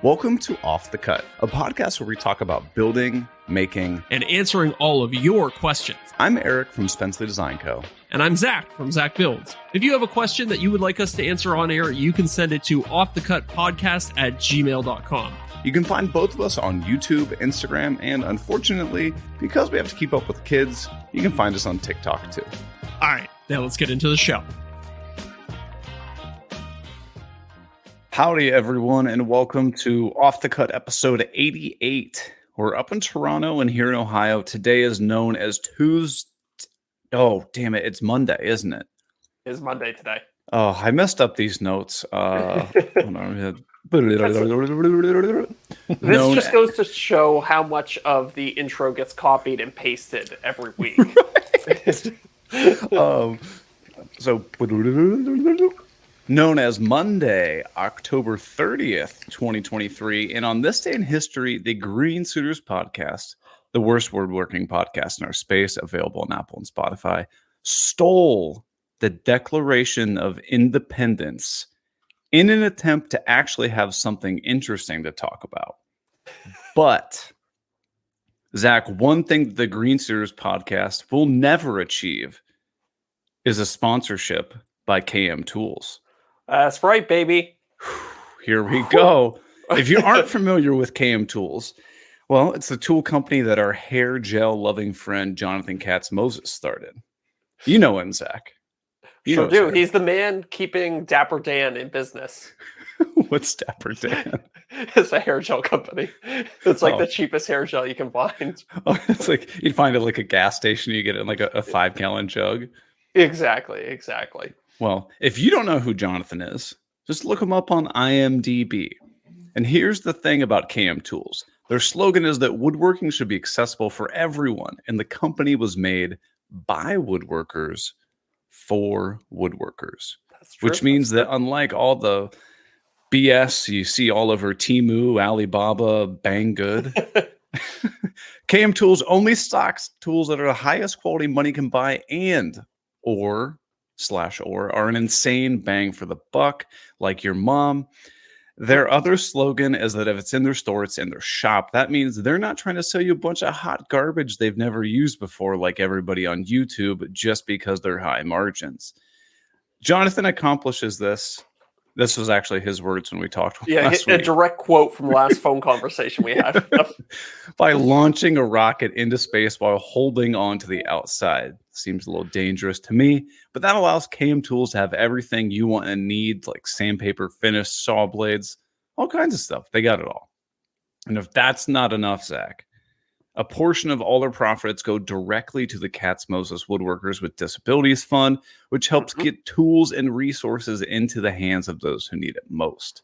Welcome to Off the Cut, a podcast where we talk about building, making, and answering all of your questions. I'm Eric from Spenceley Design Co. And I'm Zach from Zach Builds. If you have a question that you would like us to answer on air, you can send it to offthecutpodcast@gmail.com. You can find both of us on YouTube, Instagram, and unfortunately, because we have to keep up with kids, you can find us on TikTok too. All right, now let's get into the show. Howdy, everyone, and welcome to Off the Cut episode 88. We're up in Toronto and here in Ohio. Today is known as Tuesday. Oh, damn it. It's Monday, isn't it? It is Monday today. Oh, I messed up these notes. This just goes to show how much of the intro gets copied and pasted every week. So, known as Monday, October 30th, 2023. And on this day in history, the Green Suiters podcast, the worst woodworking podcast in our space, available on Apple and Spotify, stole the Declaration of Independence in an attempt to actually have something interesting to talk about. But, Zach, one thing that the Green Suiters podcast will never achieve is a sponsorship by KM Tools. That's right, baby. Here we go. If you aren't familiar with KM Tools, well, it's the tool company that our hair gel loving friend Jonathan Katz-Moses started. You know him, Zach. Sure do. He's the man keeping Dapper Dan in business. What's Dapper Dan? It's a hair gel company. It's like the cheapest hair gel you can find. Oh, it's like you'd find it like a gas station. You get it in like a 5-gallon jug. Exactly. Well, if you don't know who Jonathan is, just look him up on IMDb. And here's the thing about KM Tools. Their slogan is that woodworking should be accessible for everyone. And the company was made by woodworkers for woodworkers. That's true. Which means that unlike all the BS you see all over Temu, Alibaba, Banggood, KM Tools only stocks tools that are the highest quality money can buy and or are an insane bang for the buck, like your mom. Their other slogan is that if it's in their store, it's in their shop. That means they're not trying to sell you a bunch of hot garbage they've never used before, like everybody on YouTube, just because they're high margins. Jonathan accomplishes this. This was actually his words when we talked last week. A direct quote from the last phone conversation we had. By launching a rocket into space while holding on to the outside. Seems a little dangerous to me, but that allows KM Tools to have everything you want and need, like sandpaper, finish, saw blades, all kinds of stuff. They got it all. And if that's not enough, Zach, a portion of all their profits go directly to the Katz-Moses Woodworkers with Disabilities Fund, which helps get tools and resources into the hands of those who need it most.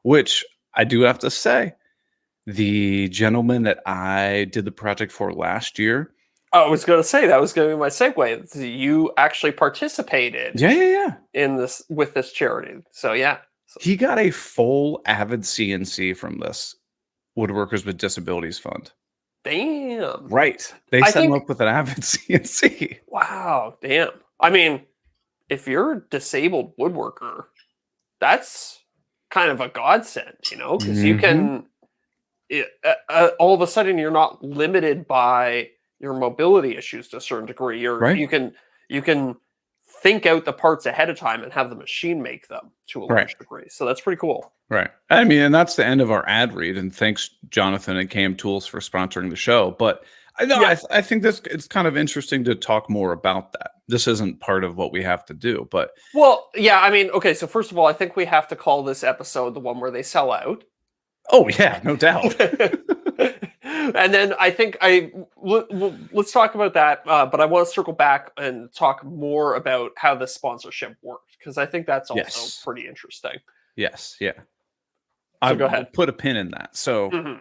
Which I do have to say, the gentleman that I did the project for last year. I was going to say that was going to be my segue. You actually participated, in this with this charity. So he got a full Avid CNC from this Woodworkers with Disabilities Fund. Damn. Right. They set him up with an Avid CNC. Wow. Damn. I mean, if you're a disabled woodworker, that's kind of a godsend, because you can, all of a sudden you're not limited by your mobility issues to a certain degree. You can think out the parts ahead of time and have the machine make them to a large degree. So that's pretty cool. Right. I mean, and that's the end of our ad read. And thanks, Jonathan and KM Tools, for sponsoring the show. But I think it's kind of interesting to talk more about that. This isn't part of what we have to do, but okay. So first of all, I think we have to call this episode the one where they sell out. Oh yeah, no doubt. And then I think let's talk about that. But I want to circle back and talk more about how the sponsorship worked, because I think that's also pretty interesting. Yes. Yeah. So go ahead. Put a pin in that. So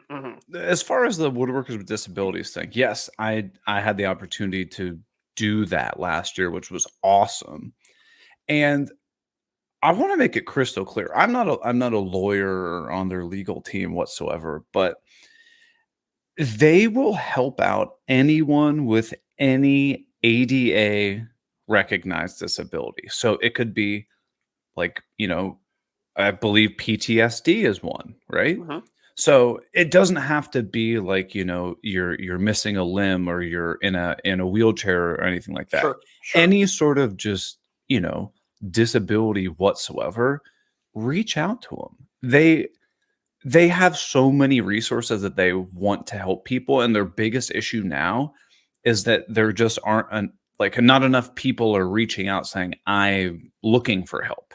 as far as the Woodworkers with Disabilities thing, yes, I had the opportunity to do that last year, which was awesome. And I want to make it crystal clear. I'm not a lawyer on their legal team whatsoever, but they will help out anyone with any ADA recognized disability. So it could be like, I believe PTSD is one, right? Mhm. So it doesn't have to be like, you're missing a limb or you're in a wheelchair or anything like that. Sure. Any sort of just, disability whatsoever, reach out to them. They have so many resources that they want to help people, and their biggest issue now is that there just aren't not enough people are reaching out saying, I'm looking for help.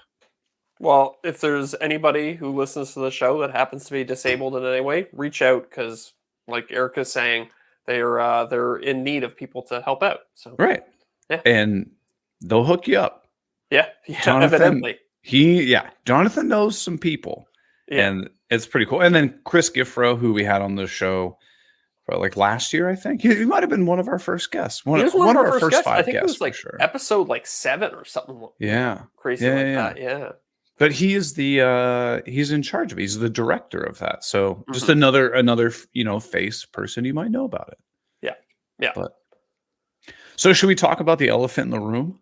Well, if there's anybody who listens to the show that happens to be disabled in any way, reach out because, like Erica's saying, they're in need of people to help out. So Right. yeah, And they'll hook you up. yeah, Jonathan, evidently, Jonathan knows some people, yeah. and it's pretty cool. And then Chris Giffro, who we had on the show for like last year, I think he might have been one of our first guests. He was one of our first guests. I five think it guests was like for sure. episode 7 or something. Yeah, Crazy yeah, like yeah. that. Yeah. But he is he's in charge of it. He's the director of that. So just Mhm. another face person you might know about it. Yeah. But so should we talk about the elephant in the room?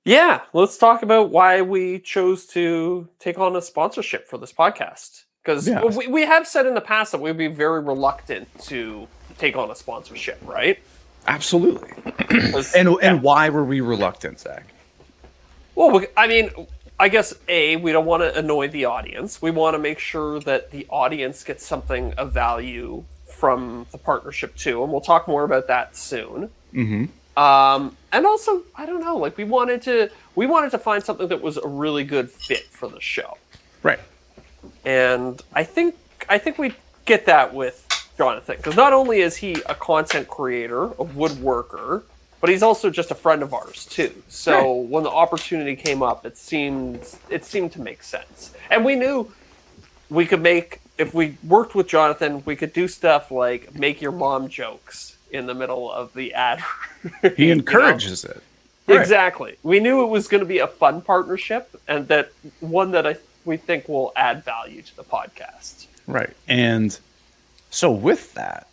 Yeah, let's talk about why we chose to take on a sponsorship for this podcast. Because Yeah. we have said in the past that we'd be very reluctant to take on a sponsorship, right? Absolutely. 'Cause- And why were we reluctant, Zach? Well, I mean, I guess we don't want to annoy the audience. We want to make sure that the audience gets something of value from the partnership too, and we'll talk more about that soon. Mm-hmm. And also, I don't know, like we wanted to find something that was a really good fit for the show. Right. And I think we get that with Jonathan, because not only is he a content creator, a woodworker, but he's also just a friend of ours too. So when the opportunity came up, it seemed to make sense. And we knew we could if we worked with Jonathan, we could do stuff like make your mom jokes in the middle of the ad. He encourages it. Right. Exactly. We knew it was going to be a fun partnership, and that one that we think will add value to the podcast. Right. And so with that,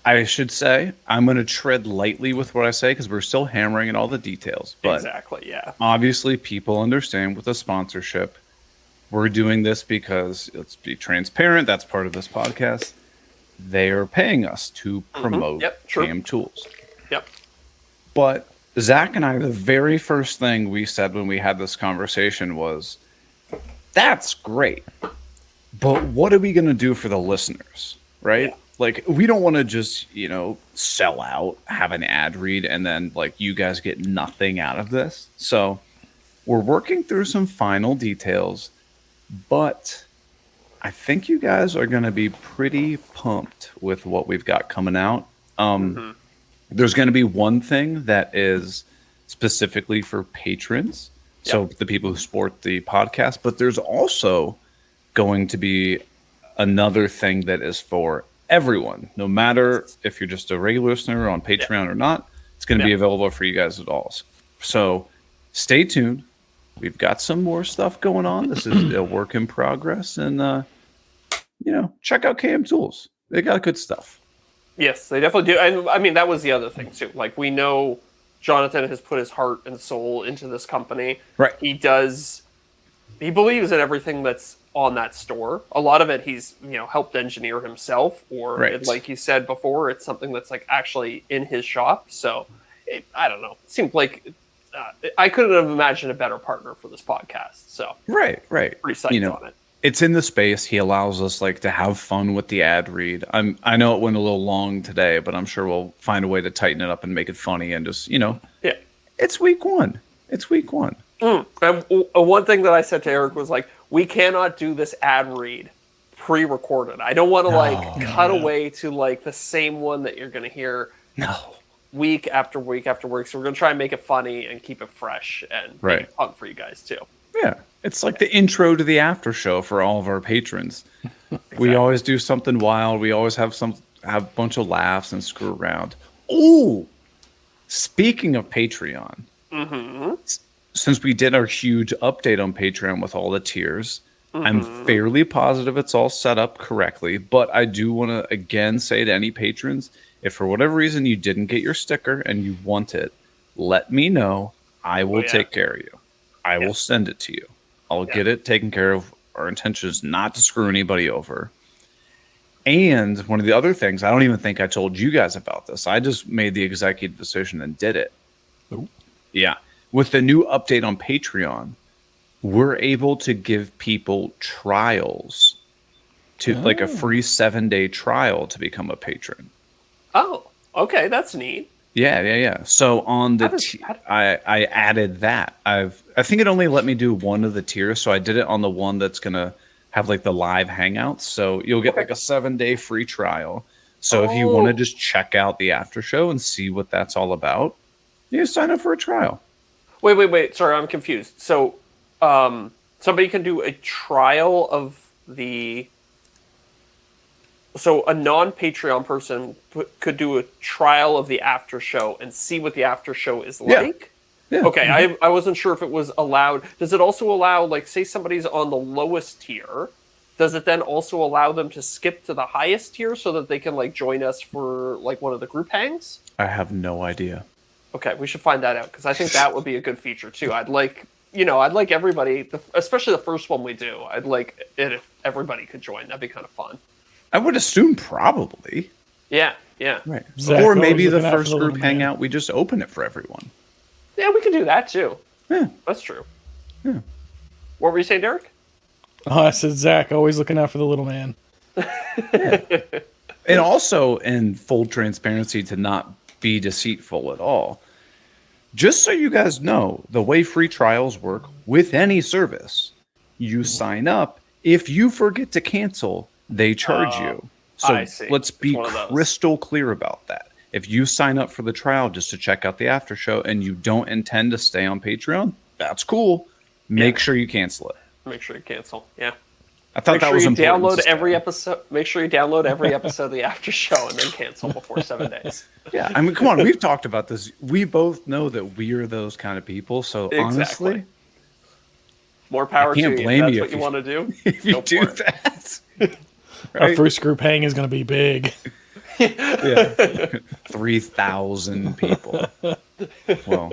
I should say, I'm going to tread lightly with what I say because we're still hammering in all the details. But exactly, yeah. obviously, people understand with a sponsorship, we're doing this because, let's be transparent, that's part of this podcast. They are paying us to promote Cam Tools. Yep. But Zach and I, the very first thing we said when we had this conversation was, that's great, but what are we going to do for the listeners, right? Yeah. Like, we don't want to just, sell out, have an ad read, and then, you guys get nothing out of this. So we're working through some final details, but I think you guys are going to be pretty pumped with what we've got coming out. There's going to be one thing that is specifically for patrons, so the people who support the podcast, but there's also going to be another thing that is for everyone, no matter if you're just a regular listener on Patreon or not. It's going to be available for you guys at all. So stay tuned. We've got some more stuff going on. This is a work in progress, and check out KM Tools. They got good stuff. Yes, they definitely do. And I mean, that was the other thing too. Like, we know Jonathan has put his heart and soul into this company. Right. He believes in everything that's on that store. A lot of it he's helped engineer himself, or like you said before, it's something that's actually in his shop. So I don't know. It seemed like I couldn't have imagined a better partner for this podcast. So right, pretty psyched on it. It's in the space. He allows us to have fun with the ad read. I know it went a little long today, but I'm sure we'll find a way to tighten it up and make it funny and just It's week one. And one thing that I said to Eric was we cannot do this ad read pre-recorded. I don't want to cut away to the same one that you're going to hear week after week after week. So we're going to try and make it funny and keep it fresh and make it fun for you guys too. Yeah. It's like the intro to the after show for all of our patrons. Exactly. We always do something wild. We always have a bunch of laughs and screw around. Ooh, speaking of Patreon, since we did our huge update on Patreon with all the tiers, I'm fairly positive it's all set up correctly. But I do want to again say to any patrons, if for whatever reason you didn't get your sticker and you want it, let me know. I will take care of you. I will send it to you. I'll get it taken care of. Our intention is not to screw anybody over. And one of the other things, I don't even think I told you guys about this. I just made the executive decision and did it. Ooh. Yeah. With the new update on Patreon, we're able to give people trials to like a free 7-day trial to become a patron. Oh, okay. That's neat. Yeah. So on the I added that. I think it only let me do one of the tiers, so I did it on the one that's gonna have like the live hangouts. So you'll get like a 7-day free trial. So if you want to just check out the after show and see what that's all about, you sign up for a trial. Wait. Sorry, I'm confused. So, somebody can do a trial of the. So a non-Patreon person could do a trial of the after show and see what the after show is like. Yeah. Okay, I wasn't sure if it was allowed. Does it also allow, like, say somebody's on the lowest tier, does it then also allow them to skip to the highest tier so that they can, like, join us for, like, one of the group hangs? I have no idea. Okay, we should find that out, because I think that would be a good feature, too. I'd like everybody, especially the first one we do, I'd like it if everybody could join. That'd be kind of fun. I would assume probably. Yeah. Right. Zach, Or maybe the looking out first for the group little man. hangout, we just open it for everyone. Yeah, we can do that, too. Yeah. That's true. Yeah. What were you saying, Deric? Oh, I said, Zach, always looking out for the little man. And also, in full transparency, to not be deceitful at all, just so you guys know, the way free trials work with any service, you sign up. If you forget to cancel, they charge you. So I see. let's be It's one of those. crystal clear about that. If you sign up for the trial just to check out the after show and you don't intend to stay on Patreon, that's cool. Make sure you cancel it. Make sure you cancel. Yeah. I thought Make that sure was you important. download to say. every episode. Make sure you download every episode of the after show and then cancel before 7 days. Yeah, I mean, come on. We've talked about this. We both know that we are those kind of people. So honestly, more power to you. can't blame If that's you what if you you- want to do. if you Go do for it. that, Our right? first group hang is going to be big. Yeah, 3,000 people. Well,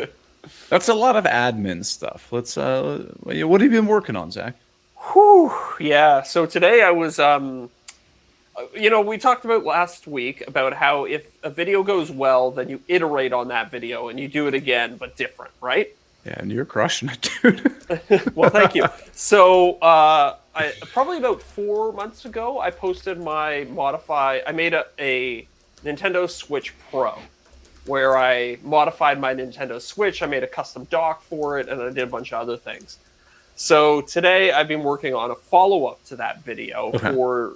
that's a lot of admin stuff. Let's. What have you been working on, Zach? Whew, yeah. So today I was, we talked about last week about how if a video goes well, then you iterate on that video and you do it again, but different, right? Yeah, and you're crushing it, dude. Well, thank you. So, I probably about 4 months ago, I posted my I made a Nintendo Switch Pro, where I modified my Nintendo Switch. I made a custom dock for it, and I did a bunch of other things. So today I've been working on a follow-up to that video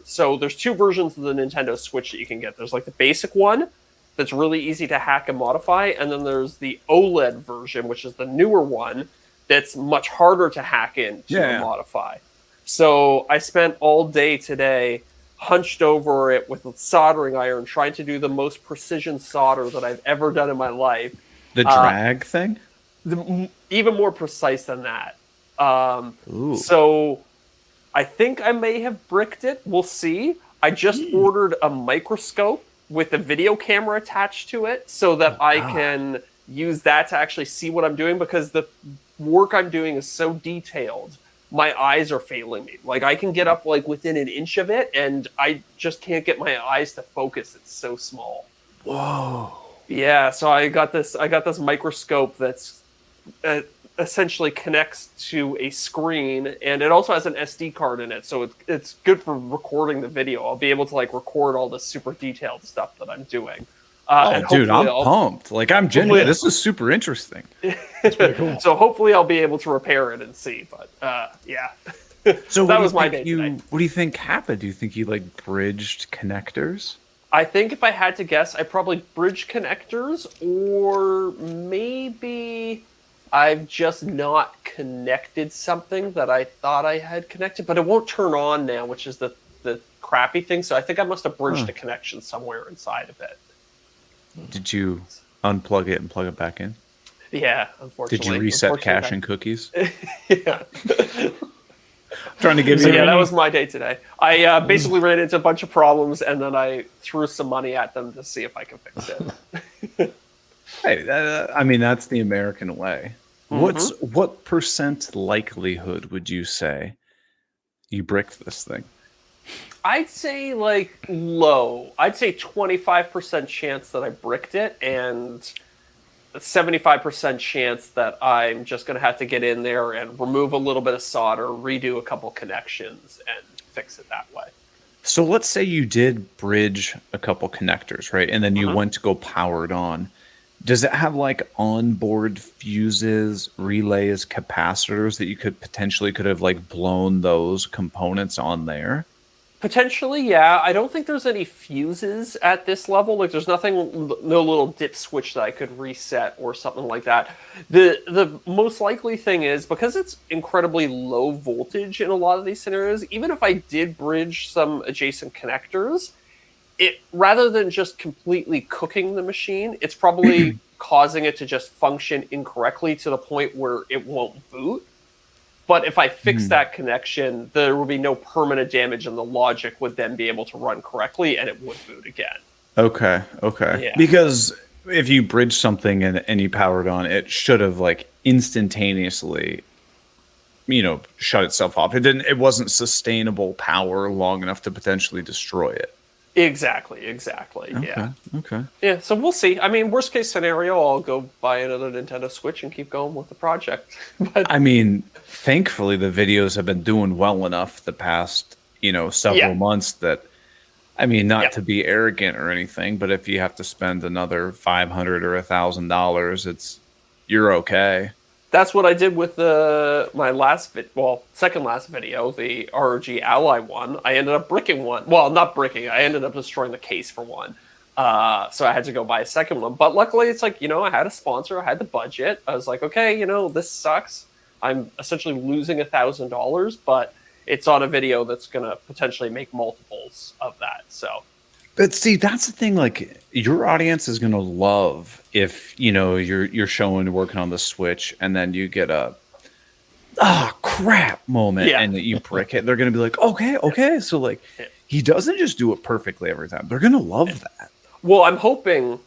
so there's 2 versions of the Nintendo Switch that you can get. There's like the basic one that's really easy to hack and modify, and then there's the OLED version, which is the newer one that's much harder to hack into and modify. So I spent all day today hunched over it with a soldering iron, trying to do the most precision solder that I've ever done in my life. The drag thing? Even more precise than that. Ooh. So I think I may have bricked it. We'll see. I just ordered a microscope with a video camera attached to it so that I can use that to actually see what I'm doing, because the work I'm doing is so detailed. My eyes are failing me. Like, I can get up like within an inch of it and I just can't get my eyes to focus. It's so small. Whoa. Yeah, so I got this microscope that's essentially connects to a screen, and it also has an SD card in it, so it's good for recording the video. I'll be able to like record all the super detailed stuff that I'm doing. And Dude, I'm hopefully pumped. Like, I'm genuine. This is super interesting. That's pretty cool. So hopefully I'll be able to repair it and see. But yeah. So that was my day today. What do you think happened? Do you think you like bridged connectors? I think if I had to guess, I probably bridge connectors, or maybe I've just not connected something that I thought I had connected, but it won't turn on now, which is the crappy thing. So I think I must have bridged a connection somewhere inside of it. Did you unplug it and plug it back in? Yeah, unfortunately. Did you reset cache and cookies? Yeah. Trying to give So you. yeah, that was my day today. I basically ran into a bunch of problems, and then I threw some money at them to see if I can fix it. Hey, I mean, that's the American way. What percent likelihood would you say you bricked this thing? I'd say like low. I'd say 25% chance that I bricked it, and 75% chance that I'm just going to have to get in there and remove a little bit of solder, redo a couple connections, and fix it that way. So let's say you did bridge a couple connectors, right? And then you went to go power it on. Does it have like onboard fuses, relays, capacitors that you could have like blown those components on there? Potentially, yeah. I don't think there's any fuses at this level. Like, there's nothing, no little dip switch that I could reset or something like that. The most likely thing is, because it's incredibly low voltage in a lot of these scenarios, even if I did bridge some adjacent connectors, it, rather than just completely cooking the machine, it's probably causing it to just function incorrectly to the point where it won't boot. But if I fix that connection, there will be no permanent damage, and the logic would then be able to run correctly, and it would boot again. Okay. Yeah. Because if you bridge something and you powered on, it should have like instantaneously, shut itself off. It wasn't sustainable power long enough to potentially destroy it. Exactly. Okay. Yeah, so we'll see. I mean, worst case scenario, I'll go buy another Nintendo Switch and keep going with the project. But I mean, thankfully the videos have been doing well enough the past, several months that, I mean, not to be arrogant or anything, but if you have to spend another $500 or $1,000, you're okay. that's what I did with my second last video, the ROG Ally one. I ended up bricking one. Well, not bricking. I ended up destroying the case for one. So I had to go buy a second one. But luckily, it's like, I had a sponsor. I had the budget. I was like, okay, this sucks. I'm essentially losing $1,000, but it's on a video that's going to potentially make multiples of that. So. But see, that's the thing. Like, your audience is gonna love if you're showing working on the Switch, and then you get a crap moment, and you brick it. They're gonna be like, okay. So like, he doesn't just do it perfectly every time. They're gonna love that. Well, I'm hoping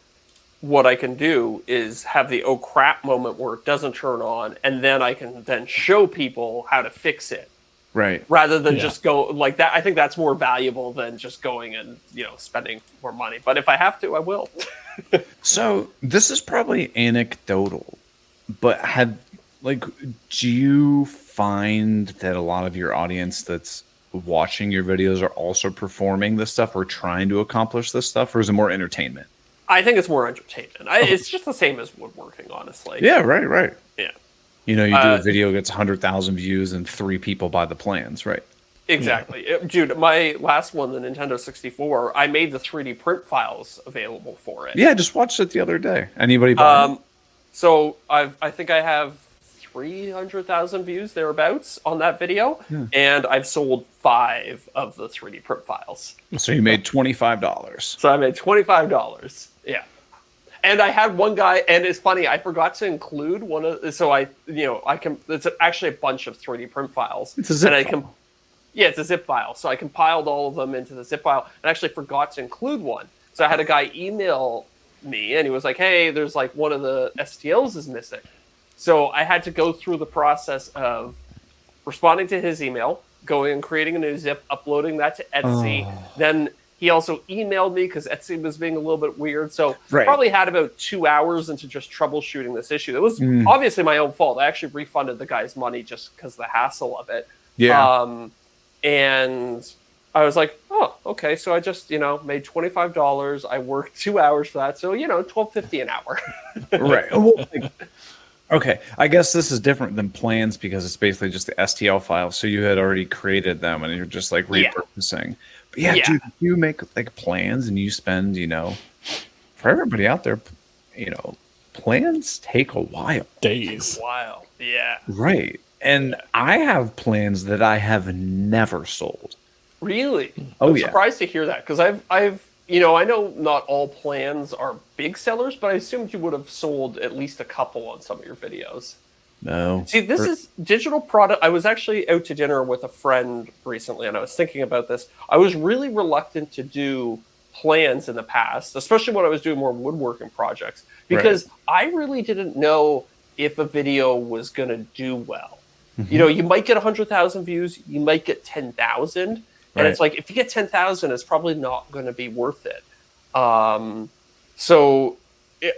what I can do is have the oh crap moment where it doesn't turn on, and then I can then show people how to fix it. Right. Rather than just go like that. I think that's more valuable than just going and, spending more money. But if I have to, I will. So this is probably anecdotal, but do you find that a lot of your audience that's watching your videos are also performing this stuff or trying to accomplish this stuff, or is it more entertainment? I think it's more entertainment. It's just the same as woodworking, honestly. Yeah, right. Yeah. You do a video, gets 100,000 views, and 3 people buy the plans, right? Exactly. Dude, my last one, the Nintendo 64, I made the 3D print files available for it. Yeah, I just watched it the other day. Anybody buy it? So I think I have 300,000 views thereabouts on that video, and I've sold 5 of the 3D print files. So you made $25. So I made $25. Yeah. And I had one guy, and it's funny, I forgot to include one of, so I can, it's actually a bunch of 3D print files. It's a zip file. Yeah, it's a zip file. So I compiled all of them into the zip file, and actually forgot to include one. So I had a guy email me, and he was like, hey, there's like one of the STLs is missing. So I had to go through the process of responding to his email, going and creating a new zip, uploading that to Etsy, then he also emailed me because Etsy was being a little bit weird. So probably had about 2 hours into just troubleshooting this issue. It was obviously my own fault. I actually refunded the guy's money just because of the hassle of it. Yeah. And I was like, oh, okay. So I just, made $25. I worked 2 hours for that. So, $12.50 an hour. Right. Well, okay. I guess this is different than plans because it's basically just the STL file. So you had already created them and you're just like repurposing. But dude, if you make like plans and you spend, for everybody out there, plans take a while. Days. A while. Yeah. Right. And I have plans that I have never sold. Really? Oh, I'm surprised to hear that because I've I know not all plans are big sellers, but I assumed you would have sold at least a couple on some of your videos. No. See, this is digital product. I was actually out to dinner with a friend recently, and I was thinking about this. I was really reluctant to do plans in the past, especially when I was doing more woodworking projects, because I really didn't know if a video was going to do well. Mm-hmm. You know, you might get 100,000 views, you might get 10,000, and Right. it's like if you get 10,000, it's probably not going to be worth it. So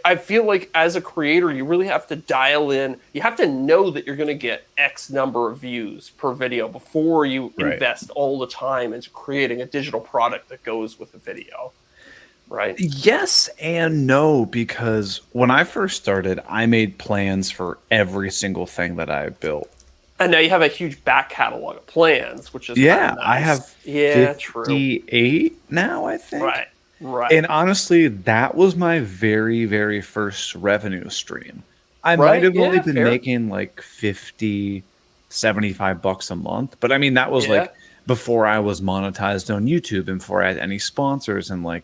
I feel like as a creator, you really have to dial in. You have to know that you're going to get X number of views per video before you Right. invest all the time into creating a digital product that goes with the video. Right. Yes and no, because when I first started, I made plans for every single thing that I built. And now you have a huge back catalog of plans, which is Yeah, kinda nice. I have yeah, true. 58 now, I think. Right. Right. And honestly, that was my very, very first revenue stream. I Right, might have only yeah, been fair. making like 50, 75 bucks a month. But I mean, that was Yeah. like before I was monetized on YouTube and before I had any sponsors. And like,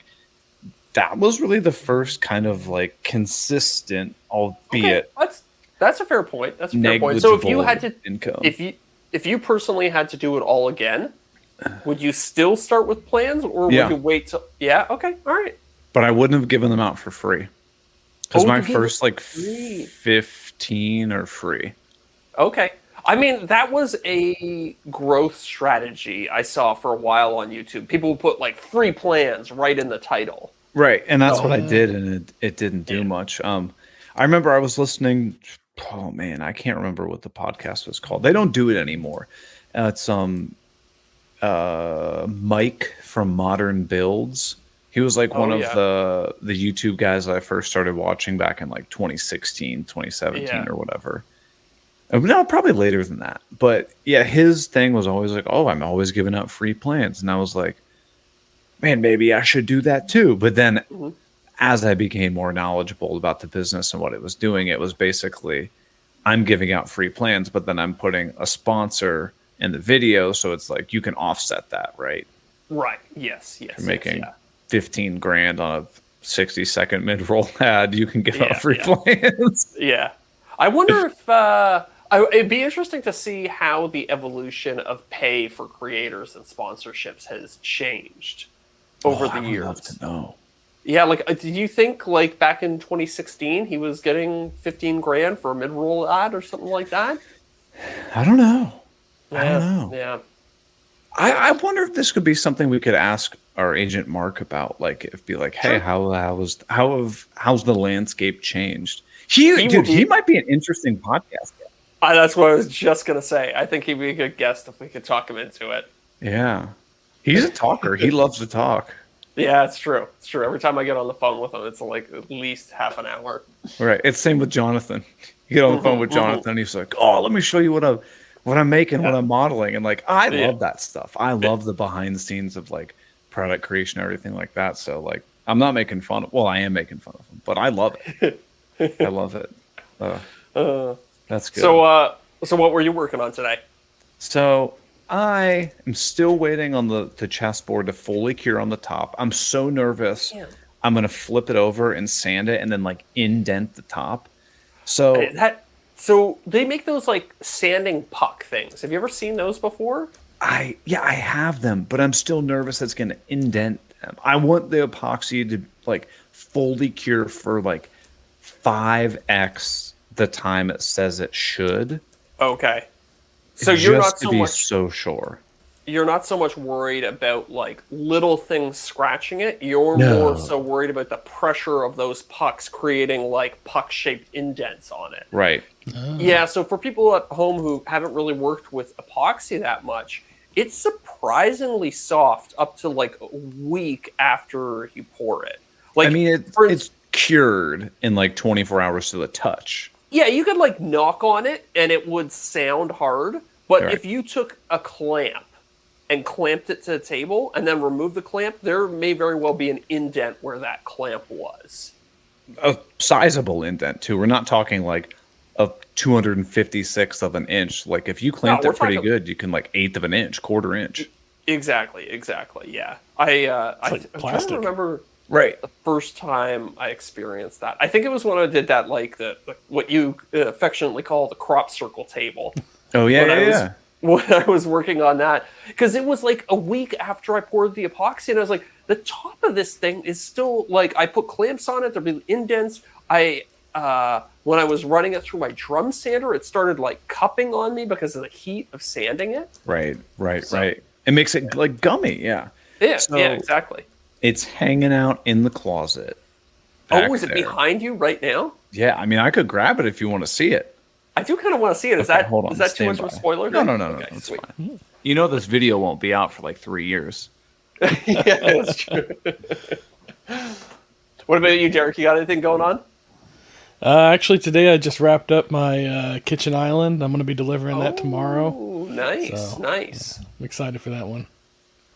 that was really the first kind of like consistent, albeit That's a fair point. That's a fair point. So if you had to income. if you personally had to do it all again, would you still start with plans or would Yeah. you wait till okay, all right. But I wouldn't have given them out for free. Because Oh, my you gave first it like free. 15 are free. Okay. I mean, that was a growth strategy I saw for a while on YouTube. People would put like free plans right in the title. Right, and that's Oh. what I did, and it didn't do much. I remember I was listening. Oh man, I can't remember what the podcast was called. They don't do it anymore. It's Mike from Modern Builds. He was like one of the YouTube guys that I first started watching back in like 2016, 2017 Yeah. or whatever. No, probably later than that. But yeah, his thing was always like, "Oh, I'm always giving out free plans," and I was like, man, maybe I should do that too. But then as I became more knowledgeable about the business and what it was doing, it was basically I'm giving out free plans, but then I'm putting a sponsor in the video. So it's like you can offset that, right? Right. Yes. You're making 15 grand on a 60-second mid-roll ad. You can give out free plans. Yeah. I wonder if it'd be interesting to see how the evolution of pay for creators and sponsorships has changed over the I would years. love to know. Yeah, like, did you think like back in 2016 he was getting 15 grand for a mid-roll ad or something like that? I don't know. Yeah, I don't know. Yeah. I wonder if this could be something we could ask our agent Mark about. Like, if be like, hey, how's the landscape changed? He might be an interesting podcast guest. That's what I was just gonna say. I think he'd be a good guest if we could talk him into it. Yeah, he's a talker. He loves to talk. Yeah, it's true. It's true. Every time I get on the phone with him, it's like at least half an hour. Right. It's same with Jonathan. You get on the phone with Jonathan, and he's like, "Oh, let me show you what I'm making, what I'm modeling," and like I love that stuff. I love the behind the scenes of like product creation, everything like that. So like, I'm not making fun of. Well, I am making fun of him, but I love it. I love it. That's good. So what were you working on today? So I am still waiting on the chessboard to fully cure on the top. I'm so nervous. Yeah. I'm gonna flip it over and sand it, and then like indent the top. So So they make those like sanding puck things. Have you ever seen those before? I have them, but I'm still nervous it's gonna indent them. I want the epoxy to like fully cure for like 5x the time it says it should. Okay. So you're not just to so be much so sure. you're not so much worried about like little things scratching it. You're more so worried about the pressure of those pucks creating like puck-shaped indents on it. Right. Yeah, so for people at home who haven't really worked with epoxy that much, it's surprisingly soft up to like a week after you pour it. Like, I mean, it's cured in like 24 hours to the touch. yeah, you could like knock on it and it would sound hard, but Right. if you took a clamp and clamped it to the table and then removed the clamp, there may very well be an indent where that clamp was. A sizable indent too. We're not talking like a 256th of an inch. Like if you clamped we're it pretty talking- good, you can like 1/8 of an inch, 1/4 inch. Exactly. Yeah. I'm trying plastic. to remember Right. the first time I experienced that. I think it was when I did that, like the what you affectionately call the crop circle table. Oh yeah, when I was- yeah. When I was working on that, because it was like a week after I poured the epoxy, and I was like, the top of this thing is still like I put clamps on it. There'll be indents. I when I was running it through my drum sander, it started like cupping on me because of the heat of sanding it. Right. So- It makes it like gummy. Yeah. Yeah, So- yeah, exactly. It's hanging out in the closet. Oh, back is it there. behind you right now? Yeah, I mean, I could grab it if you want to see it. I do kind of want to see it. Is Okay, that hold on, is that too stand much of a by. spoiler? No, thing? no, Okay, it's sweet. fine. You know, this video won't be out for like 3 years. Yeah, that's true. What about you, Deric? You got anything going on? Actually, today I just wrapped up my kitchen island. I'm going to be delivering that tomorrow. Oh, nice, So, nice. I'm excited for that one.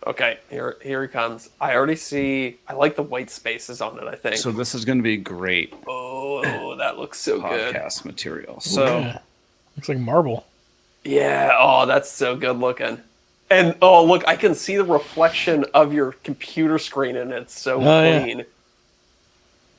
Okay, here he comes. I already see. I like the white spaces on it. I think. So this is going to be great Oh, that looks so good. podcast material. So Yeah. Looks like marble. Yeah. Oh, that's so good looking. And oh, look, I can see the reflection of your computer screen, and it's so yeah. clean.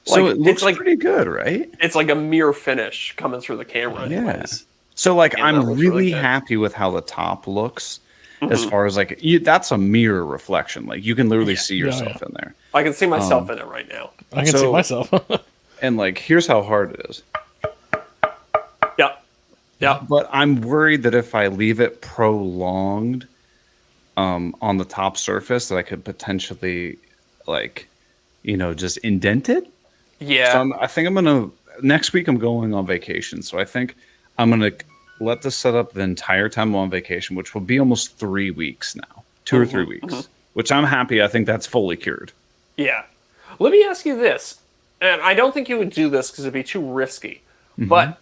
so Like, it looks it's like pretty good, right? it's like a mirror finish coming through the camera. Yeah. Anyways. So like, Yeah, that I'm looks really really good. happy with how the top looks. Mm-hmm. As far as like, that's a mirror reflection. Like you can literally see Yeah, yourself yeah. in there. I can see myself in it right now. I can see So- myself. And like, here's how hard it is. Yeah. Yeah. But I'm worried that if I leave it prolonged on the top surface, that I could potentially, like, just indent it. Yeah. So I think I'm gonna next week. I'm going on vacation, so I think I'm gonna let this set up the entire time I'm on vacation, which will be almost 3 weeks now, 2 or 3 weeks. Which I'm happy. I think that's fully cured. Yeah. Let me ask you this, and I don't think you would do this because it'd be too risky, but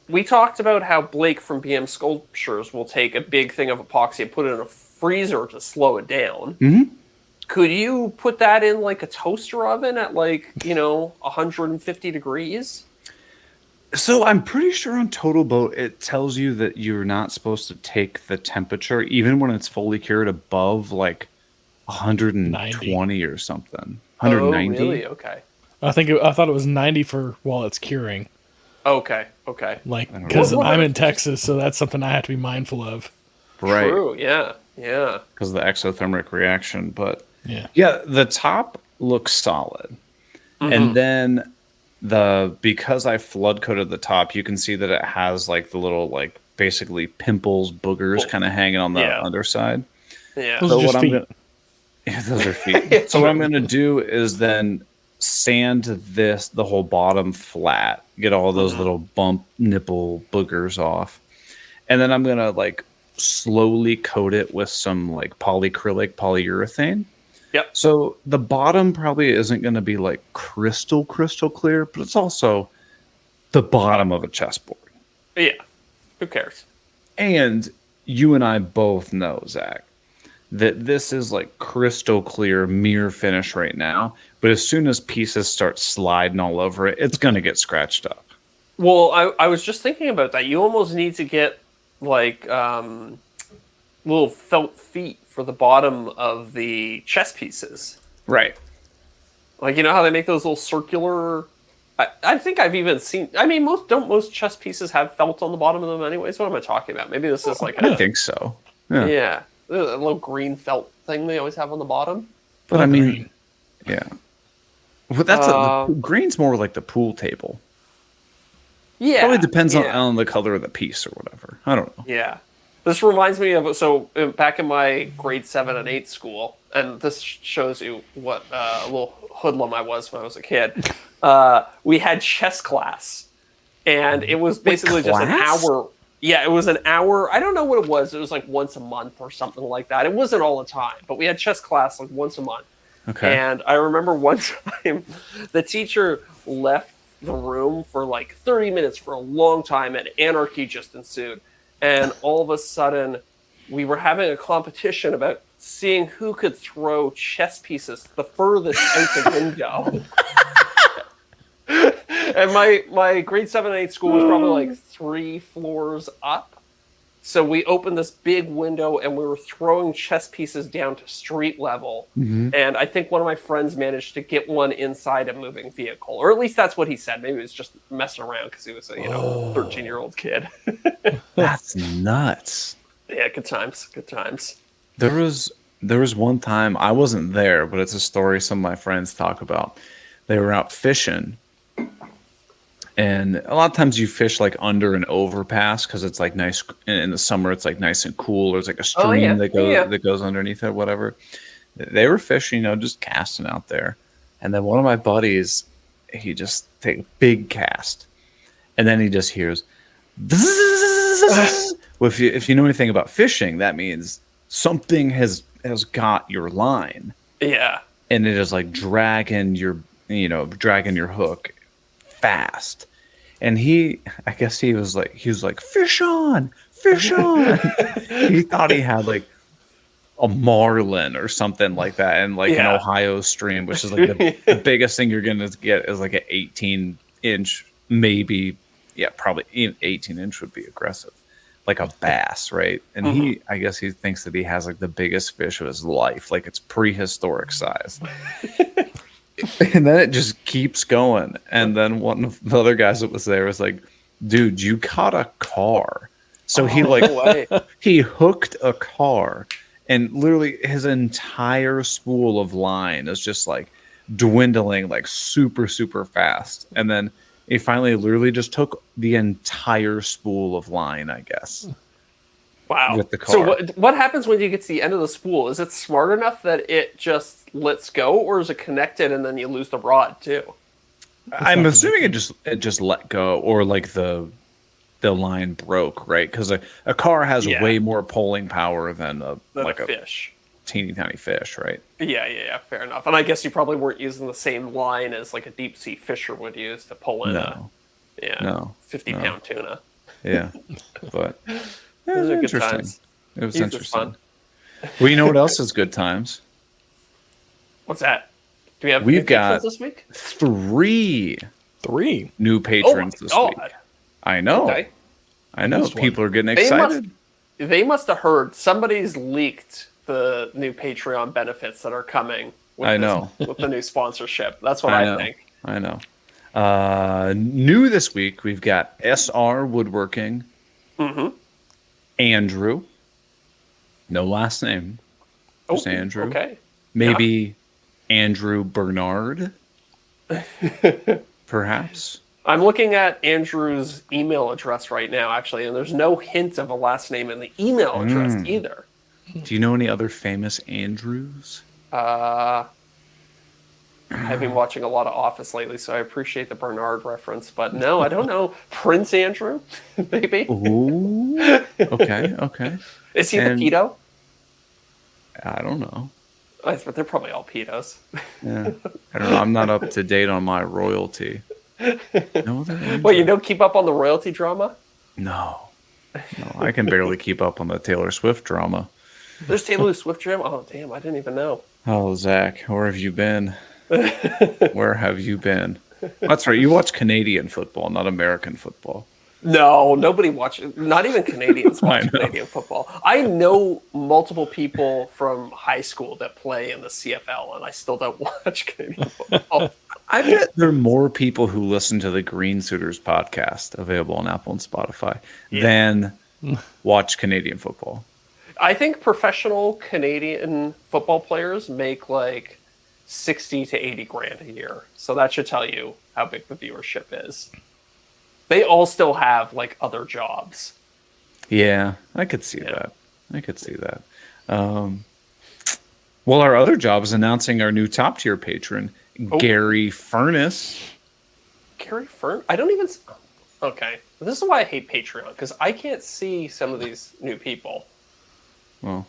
we talked about how Blake from BM Sculptures will take a big thing of epoxy and put it in a freezer to slow it down. Could you put that in like a toaster oven at 150 degrees? So I'm pretty sure on Total Boat it tells you that you're not supposed to take the temperature, even when it's fully cured, above like 120 or something. 190. Oh, really? Okay. I thought it was 90 for while it's curing. Okay. Like, know. because What- I'm in Texas, so that's something I have to be mindful of. Right. True. Yeah. Because of the exothermic reaction. But Yeah. the top looks solid. And then because I flood coated the top, you can see that it has like the little, like, basically pimples, boogers kind of hanging on the Yeah. underside. Yeah. Those are just feet. Yeah, those are feet. So what I'm gonna do is then sand the whole bottom flat, get all those little bump nipple boogers off, and then I'm gonna like slowly coat it with some like polyacrylic polyurethane. Yep. So the bottom probably isn't gonna be like crystal clear, but it's also the bottom of a chessboard. Yeah. Who cares? And you and I both know, Zach, that this is like crystal clear mirror finish right now. But as soon as pieces start sliding all over it, it's going to get scratched up. Well, I was just thinking about that. You almost need to get like little felt feet for the bottom of the chess pieces. Right. Like, you know how they make those little circular. I think I've even seen. I mean, most chess pieces have felt on the bottom of them, anyways. What am I talking about? Maybe this is like I think so. Yeah. yeah, a little green felt thing they always have on the bottom. But I mean, Green. yeah. Well, the green's more like the pool table. Yeah, Probably depends yeah. on the color of the piece or whatever. I don't know. Yeah. This reminds me of, back in my grade 7 and 8 school, and this shows you what a little hoodlum I was when I was a kid. We had chess class, and it was basically just an class? hour. Yeah, it was an hour. I don't know what it was. It was like once a month or something like that. It wasn't all the time, but we had chess class like once a month. Okay. And I remember one time the teacher left the room for like 30 minutes for a long time, and anarchy just ensued. And all of a sudden, we were having a competition about seeing who could throw chess pieces the furthest out the window. And my grade 7 and 8 school was probably like 3 floors up. So we opened this big window and we were throwing chess pieces down to street level. And I think one of my friends managed to get one inside a moving vehicle. Or at least that's what he said. Maybe he was just messing around because he was a 13-year-old kid. That's nuts. Yeah, good times. Good times. There was one time I wasn't there, but it's a story some of my friends talk about. They were out fishing, And a lot of times you fish like under an overpass because it's like nice in the summer. It's like nice and cool. There's like a stream that goes underneath it, whatever. They were fishing, just casting out there. And then one of my buddies, he just take a big cast, and then he just hears. Well, if you know anything about fishing, that means something has got your line. Yeah. And it is like dragging your hook fast. And I guess he was like, fish on. He thought he had like a marlin or something like that, and like an Ohio stream, which is like the biggest thing you're gonna get is like an 18-inch, maybe, probably even 18-inch would be aggressive, like a bass, right? And I guess he thinks that he has like the biggest fish of his life, like it's prehistoric size. And then it just keeps going. And then one of the other guys that was there was like, dude, you caught a car. So he hooked a car, and literally his entire spool of line is just like dwindling like super, super fast. And then he finally literally just took the entire spool of line, I guess. Wow. With the car. So what happens when you get to the end of the spool? Is it smart enough that it just lets go, or is it connected and then you lose the rod too? I'm assuming it just let go, or like the line broke, right? Because a car has way more pulling power than a fish. Teeny tiny fish, right? Yeah, fair enough. And I guess you probably weren't using the same line as like a deep sea fisher would use to pull in a 50-pound tuna. Yeah, but those are good times. It was interesting. Well, you know what else is good times? What's that? Do we have We've got this week? three new patrons this week. I know. Okay. I know. People are getting excited. They must have heard somebody's leaked the new Patreon benefits that are coming with the new sponsorship. That's what I think. I know. New this week, we've got SR Woodworking. Andrew. No last name. Just Andrew. Okay. Maybe Andrew Bernard. Perhaps. I'm looking at Andrew's email address right now, actually, and there's no hint of a last name in the email address either. Do you know any other famous Andrews? I've been watching a lot of Office lately, so I appreciate the Bernard reference, but no, I don't know. Prince Andrew, maybe? Ooh. Okay. Is he the pedo? I don't know. But they're probably all pedos. Yeah. I don't know. I'm not up to date on my royalty. No, well, you don't keep up on the royalty drama? No, I can barely keep up on the Taylor Swift drama. There's Taylor Swift drama? Oh, damn, I didn't even know. Oh, Zach, where have you been? Where have you been? That's right, you watch Canadian football, not American football. No, nobody watches. Not even Canadians watch Canadian football. I know multiple people from high school that play in the CFL, and I still don't watch Canadian football. I bet there are more people who listen to the Green Suiters podcast, available on Apple and Spotify, than watch Canadian football. I think professional Canadian football players make like 60 to 80 grand a year. So that should tell you how big the viewership is. They all still have like other jobs. Yeah, I could see that. Well, our other job is announcing our new top tier patron, Gary Furness. Gary Furness? I don't even... Okay. This is why I hate Patreon, because I can't see some of these new people. Well,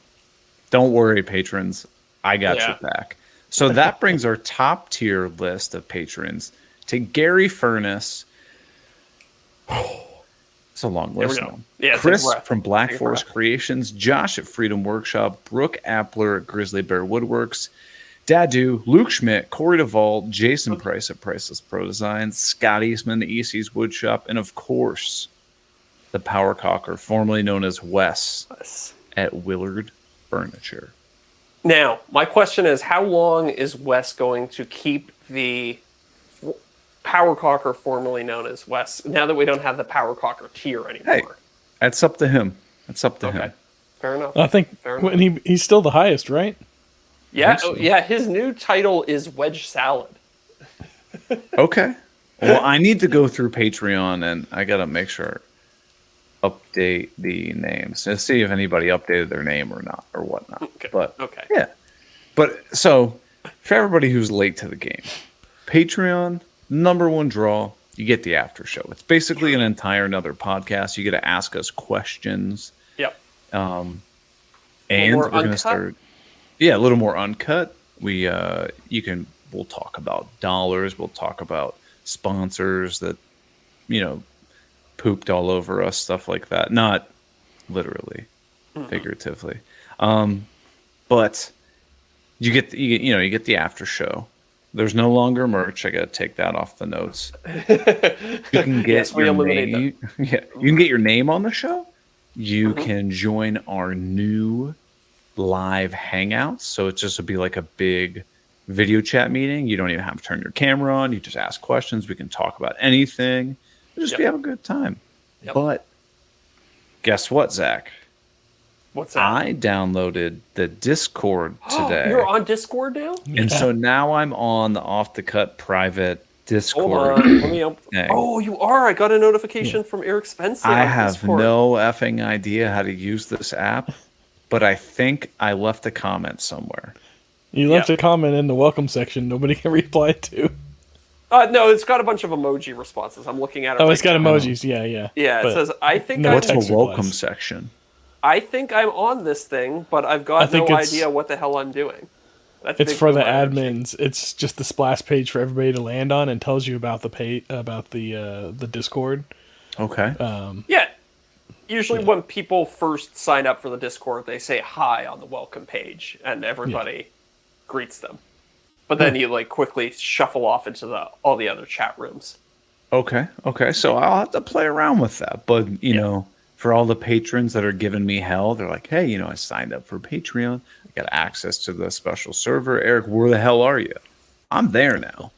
don't worry, patrons. I got your back. So that brings our top tier list of patrons to Gary Furness. It's a long list. Yeah, Chris from Black Forest Creations, Josh at Freedom Workshop, Brooke Appler at Grizzly Bear Woodworks, Dadu, Luke Schmidt, Corey Duvall, Jason Price at Priceless Pro Designs, Scott Eastman, the EC's Woodshop, and of course, the Power Cocker, formerly known as Wes at Willard Furniture. Now, my question is, how long is Wes going to keep the Power Cocker, formerly known as Wes, now that we don't have the Power Cocker tier anymore? Hey, that's up to him. Him. Fair enough. I think he's still the highest, right? Yeah, his new title is Wedge Salad. Okay. Well, I need to go through Patreon, and I gotta make sure update the names to see if anybody updated their name or not or whatnot. Okay. But Okay. yeah. But so for everybody who's late to the game, Patreon, #1 draw, you get the after show. It's basically an entire another podcast. You get to ask us questions. Yep. And more we're gonna uncut? start a little more uncut. We'll talk about dollars, we'll talk about sponsors that, pooped all over us, stuff like that. Not literally, figuratively. But you get the after show. There's no longer merch. I got to take that off the notes. You can get Yes, we your eliminate name. Yeah, you can get your name on the show. You can join our new live hangouts. So it just would be like a big video chat meeting. You don't even have to turn your camera on. You just ask questions. We can talk about anything. We'll just have a good time. Yep. But guess what, Zach? What's that? I downloaded the Discord today. You're on Discord now? And so now I'm on the Off the Cut private Discord. Hold on. Let me thing. Oh, you are. I got a notification from Eric Spencer. I on have Discord. no effing idea how to use this app, but I think I left a comment somewhere. You left a comment in the welcome section. Nobody can reply to. No, it's got a bunch of emoji responses. I'm looking at it. Oh, right it's got now. emojis. Yeah. Yeah, it But says, I think no I'm, What's text the welcome replies. section? I think I'm on this thing, but I've I got think no it's- idea what the hell I'm doing. That's It's big for the my energy. admins. It's just the splash page for everybody to land on and tells you about the Discord. Okay. Yeah. Usually when people first sign up for the Discord, they say hi on the welcome page, and everybody greets them. But then you quickly shuffle off into all the other chat rooms. Okay. So I'll have to play around with that. But, for all the patrons that are giving me hell, they're like, hey, I signed up for Patreon. I got access to the special server. Eric, where the hell are you? I'm there now.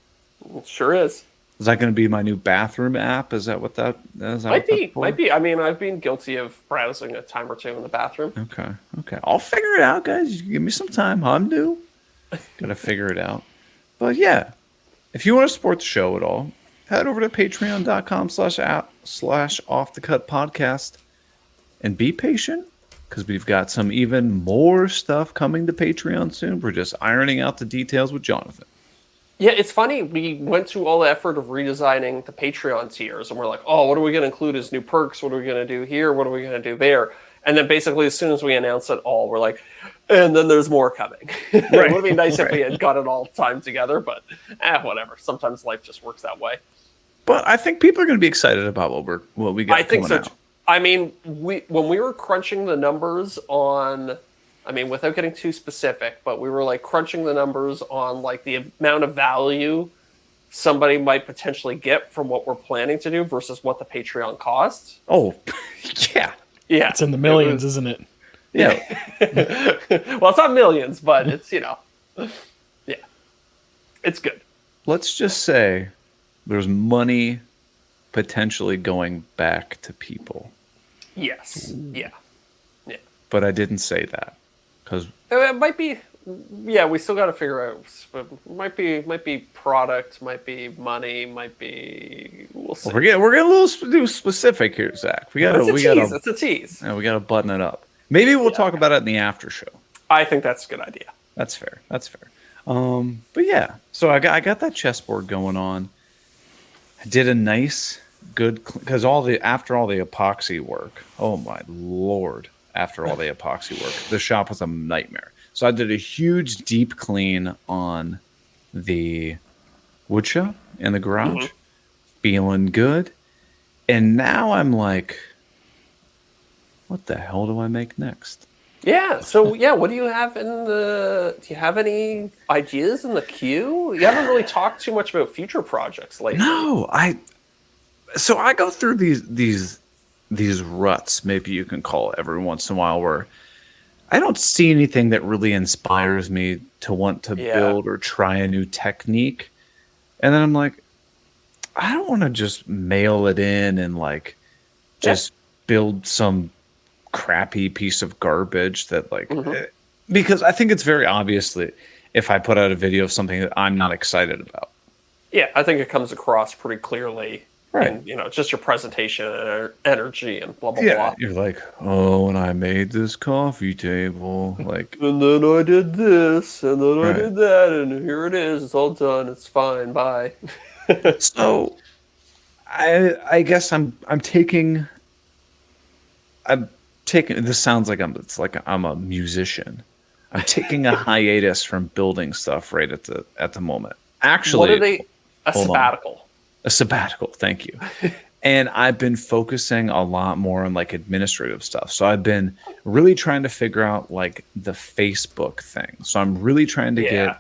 It sure is. Is that going to be my new bathroom app? Is that what that is? Might be. I mean, I've been guilty of browsing a time or two in the bathroom. Okay. I'll figure it out, guys. You give me some time. I'm new. Gotta figure it out. But yeah, if you want to support the show at all, head over to patreon.com/offthecutpodcast and be patient because we've got some even more stuff coming to Patreon soon. We're just ironing out the details with Jonathan. Yeah, it's funny. We went through all the effort of redesigning the Patreon tiers, and we're like, oh, what are we going to include as new perks? What are we going to do here? What are we going to do there? And then basically, as soon as we announce it all, we're like, and then there's more coming. It would be nice if we had got it all timed together, but whatever. Sometimes life just works that way. But I think people are going to be excited about what we got. I think so. out. I mean, when we were crunching the numbers on, without getting too specific, but we were crunching the numbers on the amount of value somebody might potentially get from what we're planning to do versus what the Patreon costs. Oh, yeah. Yeah. It's in the millions, isn't it? Yeah. Well, it's not millions, but it's, yeah, it's good. Let's just say there's money potentially going back to people. Yes. Yeah. But I didn't say that because It might be, we still got to figure out. It might be product, might be money, might be. We'll see. we're getting a little too specific here, Zach. It's a tease. Yeah, we gotta button it up. Maybe we'll talk about it in the after show. I think that's a good idea. That's fair. But yeah, so I got that chessboard going on. I did a nice, good because after all the epoxy work. Oh my lord! After all the epoxy work, the shop was a nightmare. So I did a huge deep clean on the wood shop in the garage, feeling good. And now I'm like, what the hell do I make next? Yeah. So what do you have do you have any ideas in the queue? You haven't really talked too much about future projects lately. No, I go through these ruts, maybe you can call it, every once in a while where I don't see anything that really inspires me to want to build or try a new technique. And then I'm like, I don't want to just mail it in and just build some crappy piece of garbage that because I think it's very obvious that if I put out a video of something that I'm not excited about, Yeah, I think it comes across pretty clearly. Right. And, just your presentation and energy and blah, blah, Yeah, blah. you're like, oh, and I made this coffee table. Like, And then I did this, and then I Right. did that, and here it is. It's all done. It's fine. Bye. so I guess I'm taking this sounds like I'm a musician. I'm taking a hiatus from building stuff right at the moment. Actually, What are they? A hold on. sabbatical. A sabbatical, thank you. And I've been focusing a lot more on like administrative stuff. So I've been really trying to figure out like the Facebook thing. So I'm really trying to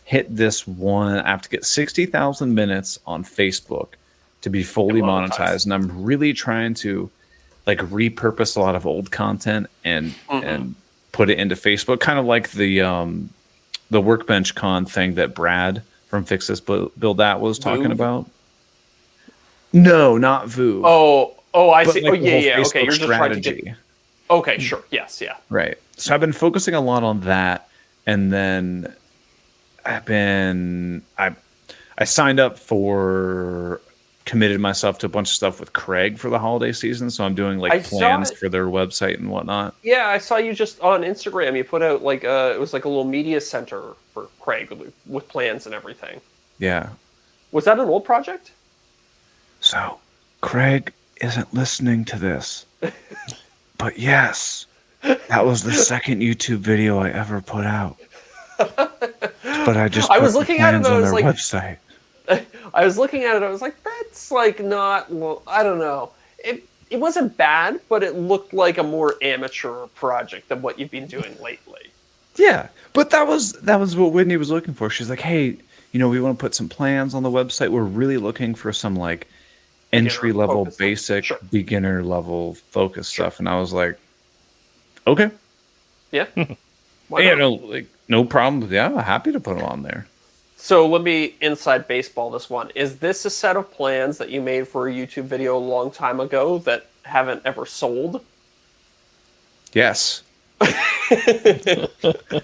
hit this one. I have to get 60,000 minutes on Facebook to be fully monetized. And I'm really trying to like repurpose a lot of old content and put it into Facebook, kind of like the Workbench Con thing that Brad from Fix This Build That was talking about. No, not Voo. Oh, I see. Like yeah. Facebook Okay, you're just trying to strategy. get. Okay, sure. Yes, yeah. Right. So I've been focusing a lot on that, and then I signed up committed myself to a bunch of stuff with Craig for the holiday season. So I'm doing like plans for their website and whatnot. Yeah, I saw you just on Instagram. You put out like it was like a little media center for Craig with plans and everything. Yeah. Was that an old project? So Craig isn't listening to this, but yes, that was the second YouTube video I ever put out. But I was looking at it. I was like, website. I was looking at it. I was like, that's like not. Well, I don't know. It wasn't bad, but it looked like a more amateur project than what you've been doing lately. Yeah, but that was what Whitney was looking for. She's like, hey, we want to put some plans on the website. We're really looking for some like entry level, basic, beginner level focus stuff. And I was like, okay, yeah, no problem. Yeah, I'm happy to put it on there. So let me inside baseball this one. Is this a set of plans that you made for a YouTube video a long time ago that haven't ever sold? Yes.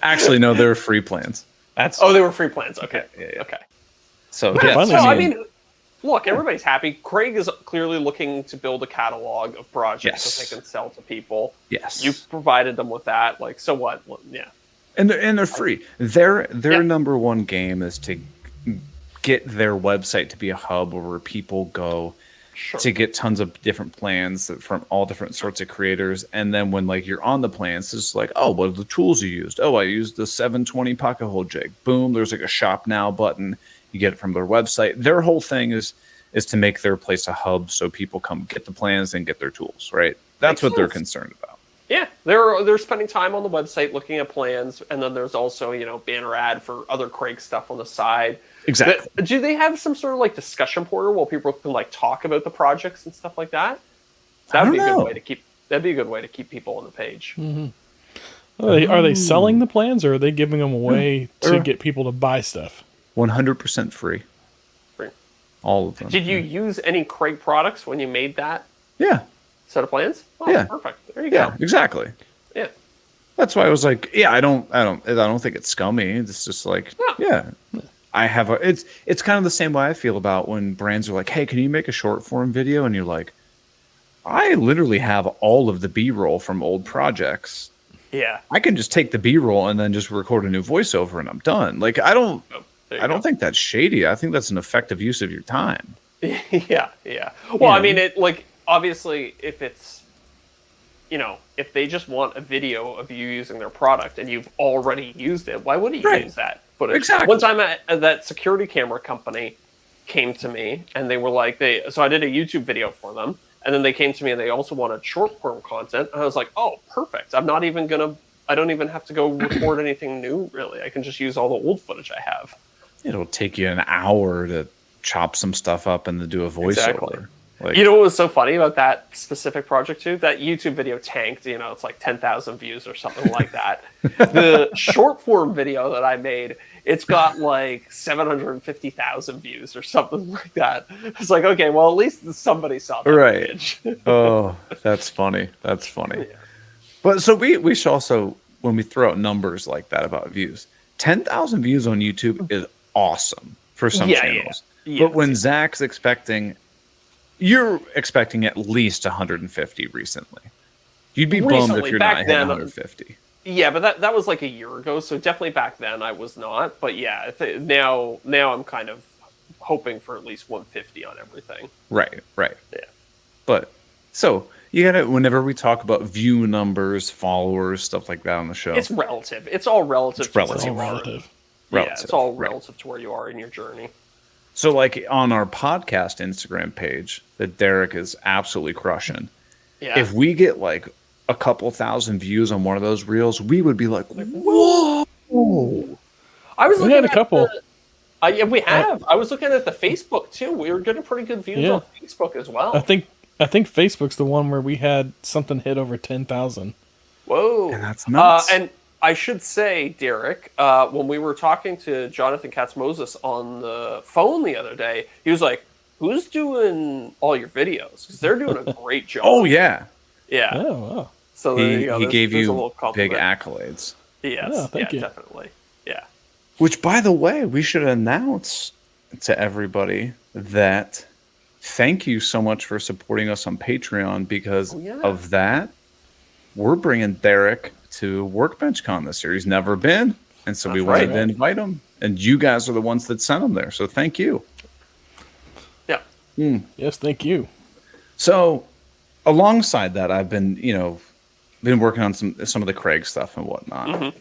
Actually, no, they're free plans. They were free plans. Okay. Yeah. Okay. So, I mean, look, everybody's happy. Craig is clearly looking to build a catalog of projects that they can sell to people. Yes. You provided them with that. Like, so what? Well, yeah. And they're free. Their number one game is to get their website to be a hub where people go to get tons of different plans from all different sorts of creators. And then when like you're on the plans, it's like, oh, what are the tools you used? Oh, I used the 720 pocket hole jig. Boom, there's like a shop now button. You get it from their website. Their whole thing is to make their place a hub so people come get the plans and get their tools, right? That's what they're concerned about. Yeah, they're spending time on the website looking at plans, and then there's also banner ad for other Craig stuff on the side. Exactly. Do they have some sort of like discussion portal where people can like talk about the projects and stuff like that? That'd be a good way to keep. That'd be a good way to keep people on the page. Mm-hmm. Are they selling the plans, or are they giving them away to get people to buy stuff? 100% free. Free. All of them. Did you use any Craig products when you made that? Yeah. Set of plans? Oh, yeah. Perfect. There you go. Yeah, exactly. Yeah. That's why I was like, yeah, I don't think it's scummy. It's just like, yeah. I have it's kind of the same way I feel about when brands are like, hey, can you make a short form video? And you're like, I literally have all of the B-roll from old projects. Yeah. I can just take the B-roll and then just record a new voiceover and I'm done. Like I don't think that's shady. I think that's an effective use of your time. Yeah. Well, I mean, it like obviously if it's if they just want a video of you using their product and you've already used it, why wouldn't you use that footage? Exactly. One time that security camera company came to me and they were like, so I did a YouTube video for them, and then they came to me and they also wanted short form content. And I was like, oh, perfect. I don't even have to go record anything new, really. I can just use all the old footage I have. It'll take you an hour to chop some stuff up and to do a voiceover. Exactly. Like, you know what was so funny about that specific project too? That YouTube video tanked, it's like 10,000 views or something like that. The short form video that I made, it's got like 750,000 views or something like that. It's like, okay, well, at least somebody saw that image. Oh, that's funny. That's funny. Yeah. But so we should also, when we throw out numbers like that about views, 10,000 views on YouTube is awesome for some channels. But when Zach's you're expecting at least 150 recently. You'd be bummed if you're not hitting 150. Yeah, but that was like a year ago, so definitely back then I was not. But yeah, now I'm kind of hoping for at least 150 on everything. Right. Yeah. But so you gotta, whenever we talk about view numbers, followers, stuff like that on the show, it's relative. It's all relative. It's relative. Yeah, it's all relative to where you are in your journey. So, like on our podcast Instagram page that Deric is absolutely crushing. Yeah. If we get like a couple thousand views on one of those reels, we would be like, whoa. I was We looking had a at couple. Yeah, we have. I was looking at the Facebook too. We were getting pretty good views on Facebook as well. I think Facebook's the one where we had something hit over 10,000. Whoa. And that's nuts. And I should say, Deric, when we were talking to Jonathan Katz-Moses on the phone the other day, he was like, who's doing all your videos? Because they're doing a great job. Oh, yeah. Yeah. Oh, wow. So there you go. He gave there's a you little big compliment. accolades. Yes. Oh, thank you. Definitely. Yeah. Which, by the way, we should announce to everybody that thank you so much for supporting us on Patreon. Because of that, we're bringing Deric to WorkbenchCon this year. He's never been, and so we wanted to invite him. And you guys are the ones that sent him there, so thank you. Yeah. Yes, thank you. So, alongside that, I've been working on some of the Craig stuff and whatnot.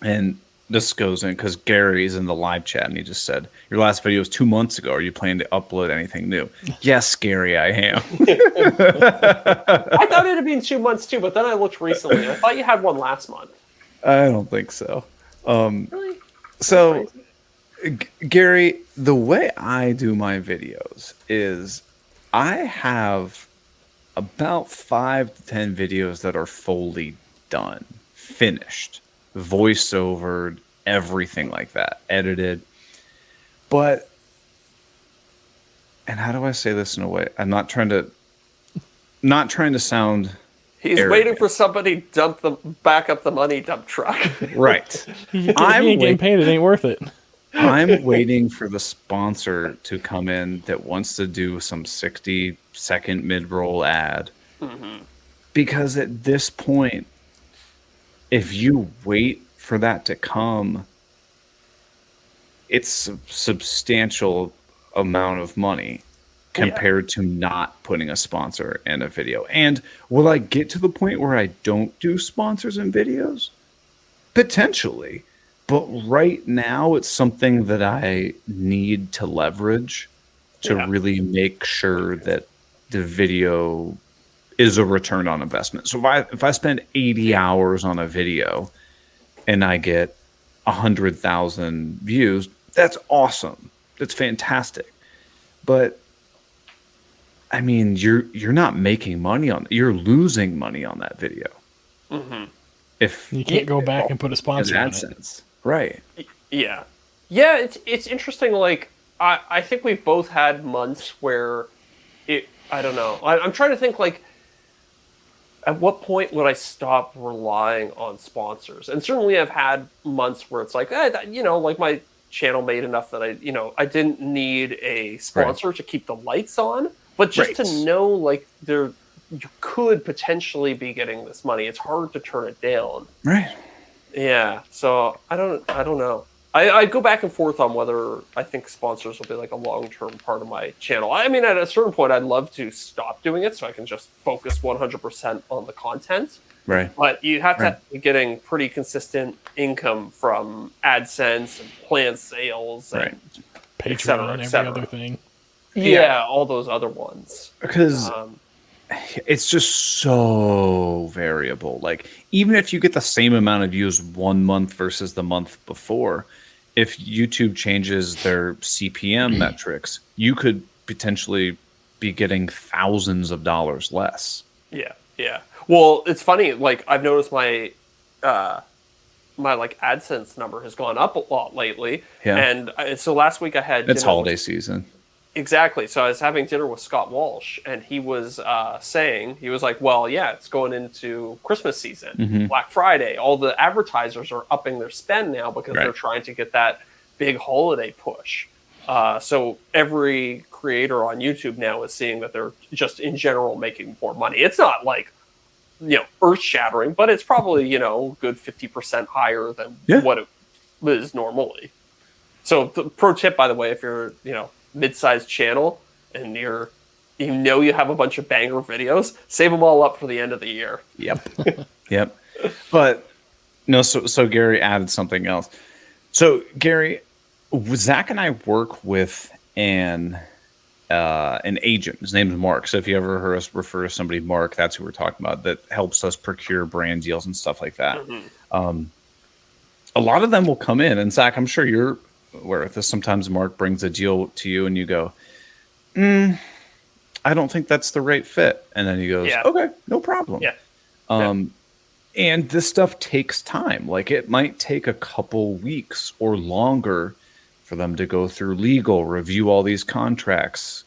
And this goes in because Gary's in the live chat and he just said, your last video was 2 months ago. Are you planning to upload anything new? Yes, Gary, I am. I thought it had been 2 months too, but then I looked recently. I thought you had one last month. I don't think so. Really? So, Gary, the way I do my videos is I have about 5 to 10 videos that are fully done, finished, voiceovered, everything like that, edited. But, and how do I say this in a way? I'm not trying to sound He's arrogant. waiting for somebody to back up the money dump truck. Right. You ain't getting paid, it ain't worth it. I'm waiting for the sponsor to come in that wants to do some 60-second mid-roll ad. Because at this point, if you wait for that to come, it's a substantial amount of money compared to not putting a sponsor in a video. And will I get to the point where I don't do sponsors in videos? Potentially. But right now, it's something that I need to leverage to really make sure that the video is a return on investment. So if I spend 80 hours on a video and I get 100,000 views, that's awesome. That's fantastic. But I mean, you're not making money on it. You're losing money on that video. If You can't go back and put a sponsor on it. AdSense. Right. Yeah. It's interesting. Like I think we've both had months where I don't know. I'm trying to think like, at what point would I stop relying on sponsors? And certainly I've had months where it's like, like my channel made enough that I didn't need a sponsor to keep the lights on, but just to know like you could potentially be getting this money. It's hard to turn it down. Right. Yeah. So I don't know. I go back and forth on whether I think sponsors will be like a long-term part of my channel. I mean, at a certain point, I'd love to stop doing it so I can just focus 100% on the content. Right. But you have to be getting pretty consistent income from AdSense and plan sales and Patreon and every other thing. Yeah, all those other ones. Because it's just so variable. Like, even if you get the same amount of views 1 month versus the month before, if YouTube changes their CPM metrics, you could potentially be getting thousands of dollars less. Yeah. Well, it's funny. Like, I've noticed my like AdSense number has gone up a lot lately. Yeah. And so last week I had it's holiday season. Exactly. So I was having dinner with Scott Walsh, and he was saying, he was like, well, yeah, it's going into Christmas season, Black Friday. All the advertisers are upping their spend now because they're trying to get that big holiday push. So every creator on YouTube now is seeing that they're just in general making more money. It's not like, earth shattering, but it's probably, good 50% higher than what it was normally. So the pro tip, by the way, if you're, mid-sized channel and you have a bunch of banger videos, save them all up for the end of the year. Yep. Yep. But no, so Gary added something else. So Gary, Zach and I work with an agent. His name is Mark. So if you ever heard us refer to somebody, Mark, that's who we're talking about, that helps us procure brand deals and stuff like that. Mm-hmm. A lot of them will come in, and Zach, I'm sure you're aware of this. Sometimes Mark brings a deal to you and you go, I don't think that's the right fit. And then he goes, okay, no problem. Yeah. And this stuff takes time. Like, it might take a couple weeks or longer for them to go through legal, review all these contracts,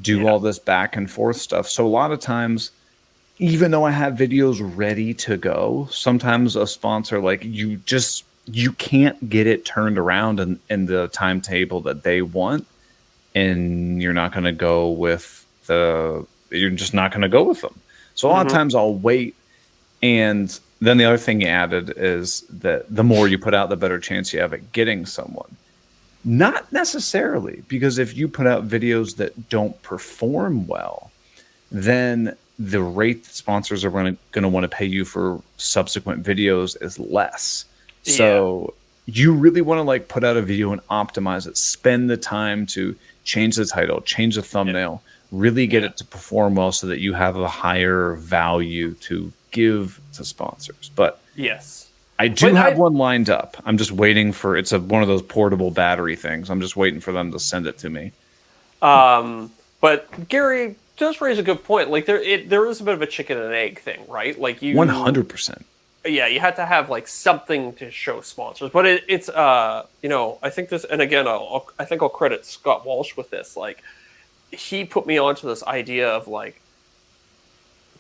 do all this back and forth stuff. So a lot of times, even though I have videos ready to go, sometimes a sponsor, like, you can't get it turned around in the timetable that they want, and you're not going to go with you're just not going to go with them. So a lot of times I'll wait. And then the other thing you added is that the more you put out, the better chance you have at getting someone. Not necessarily, because if you put out videos that don't perform well, then the rate that sponsors are going to want to pay you for subsequent videos is less. So you really want to put out a video and optimize it. Spend the time to change the title, change the thumbnail, really get it to perform well so that you have a higher value to give to sponsors. But I do have one lined up. I'm just waiting for one of those portable battery things. I'm just waiting for them to send it to me. But Gary does raise a good point. Like, there is a bit of a chicken and egg thing, right? Like, 100%. Yeah, you had to have something to show sponsors, but it's I think this, and again, I think I'll credit Scott Walsh with this. Like, he put me onto this idea of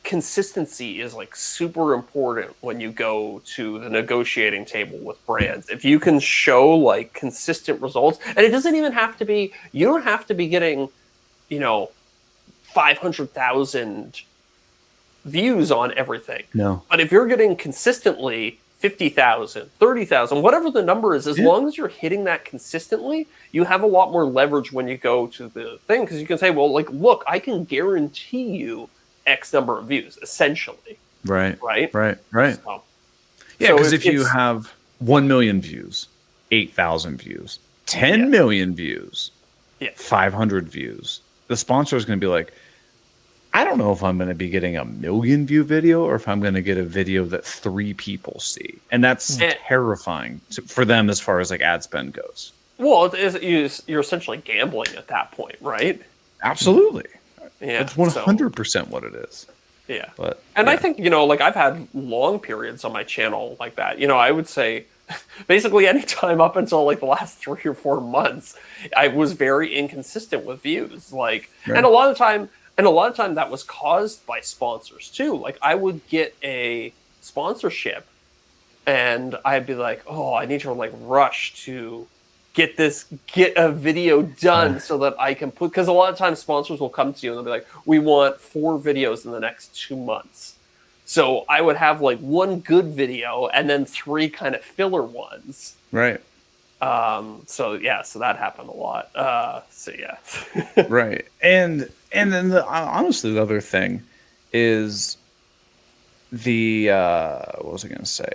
consistency is super important when you go to the negotiating table with brands. If you can show consistent results, and it doesn't even have to be, you don't have to be getting 500,000 views on everything. No. But if you're getting consistently 50,000, 30,000, whatever the number is, as long as you're hitting that consistently, you have a lot more leverage when you go to the thing, because you can say, well, look, I can guarantee you X number of views, essentially. Right. So, because if you have 1 million views, 8,000 views, 10 million views, 500 views, the sponsor is going to be like, I don't know if I'm going to be getting a 1 million view video or if I'm going to get a video that 3 people see. And that's terrifying for them as far as ad spend goes. Well, you're essentially gambling at that point, right? Absolutely. Yeah. It's 100% what it is. Yeah. But I think, I've had long periods on my channel like that. I would say basically any time up until the last 3 or 4 months, I was very inconsistent with views. And a lot of time that was caused by sponsors too. I would get a sponsorship and I'd be like, oh, I need to rush to get a video done so that I can put, because a lot of times sponsors will come to you and they'll be like, we want 4 videos in the next 2 months. So I would have 1 good video and then 3 kind of filler ones. Right. So that happened a lot. Right. And then honestly, the other thing is what was I going to say?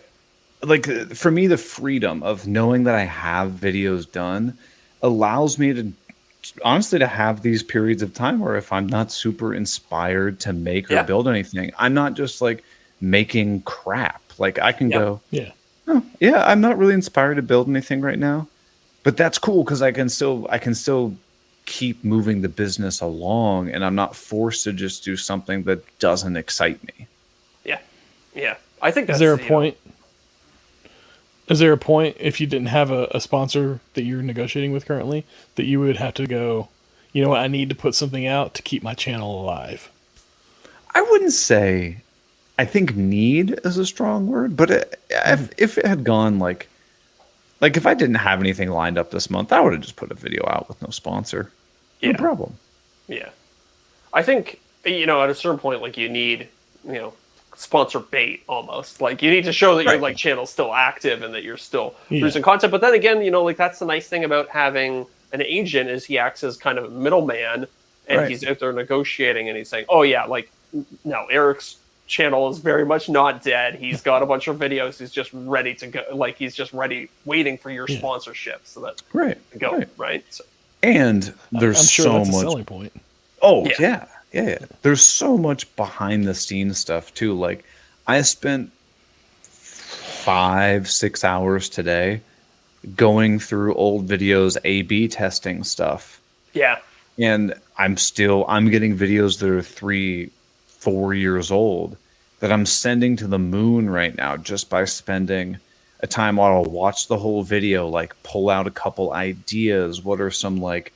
For me, the freedom of knowing that I have videos done allows me to honestly to have these periods of time where if I'm not super inspired to make or build anything, I'm not just making crap. I can go, I'm not really inspired to build anything right now, but that's cool because I can still keep moving the business along, and I'm not forced to just do something that doesn't excite me. Yeah. I think that's, Is there a point? Is there a point if you didn't have a sponsor that you're negotiating with currently that you would have to go, you know what, I need to put something out to keep my channel alive? I wouldn't say, I think need is a strong word, but if it had gone Like if I didn't have anything lined up this month, I would have just put a video out with no sponsor. No Yeah. problem. Yeah. I think, at a certain point, like you need, sponsor bait almost. Like you need to show that your Right. like channel's still active and that you're still Yeah. producing content. But then again, like that's the nice thing about having an agent is he acts as kind of a middleman and Right. he's out there negotiating and he's saying, oh yeah, like no, Eric's channel is very much not dead. He's got a bunch of videos. He's just ready to go. Like he's just ready, waiting for your sponsorship so that Right. to go. Right. Right. So, And there's I'm sure so that's a much. selling point. Oh Yeah. yeah. There's so much behind the scenes stuff too. Like I spent 5-6 hours today going through old videos, A/B testing stuff, yeah. and I'm getting videos that are 3-4 years old that I'm sending to the moon right now just by spending a time while I'll watch the whole video, like pull out a couple ideas. What are some like,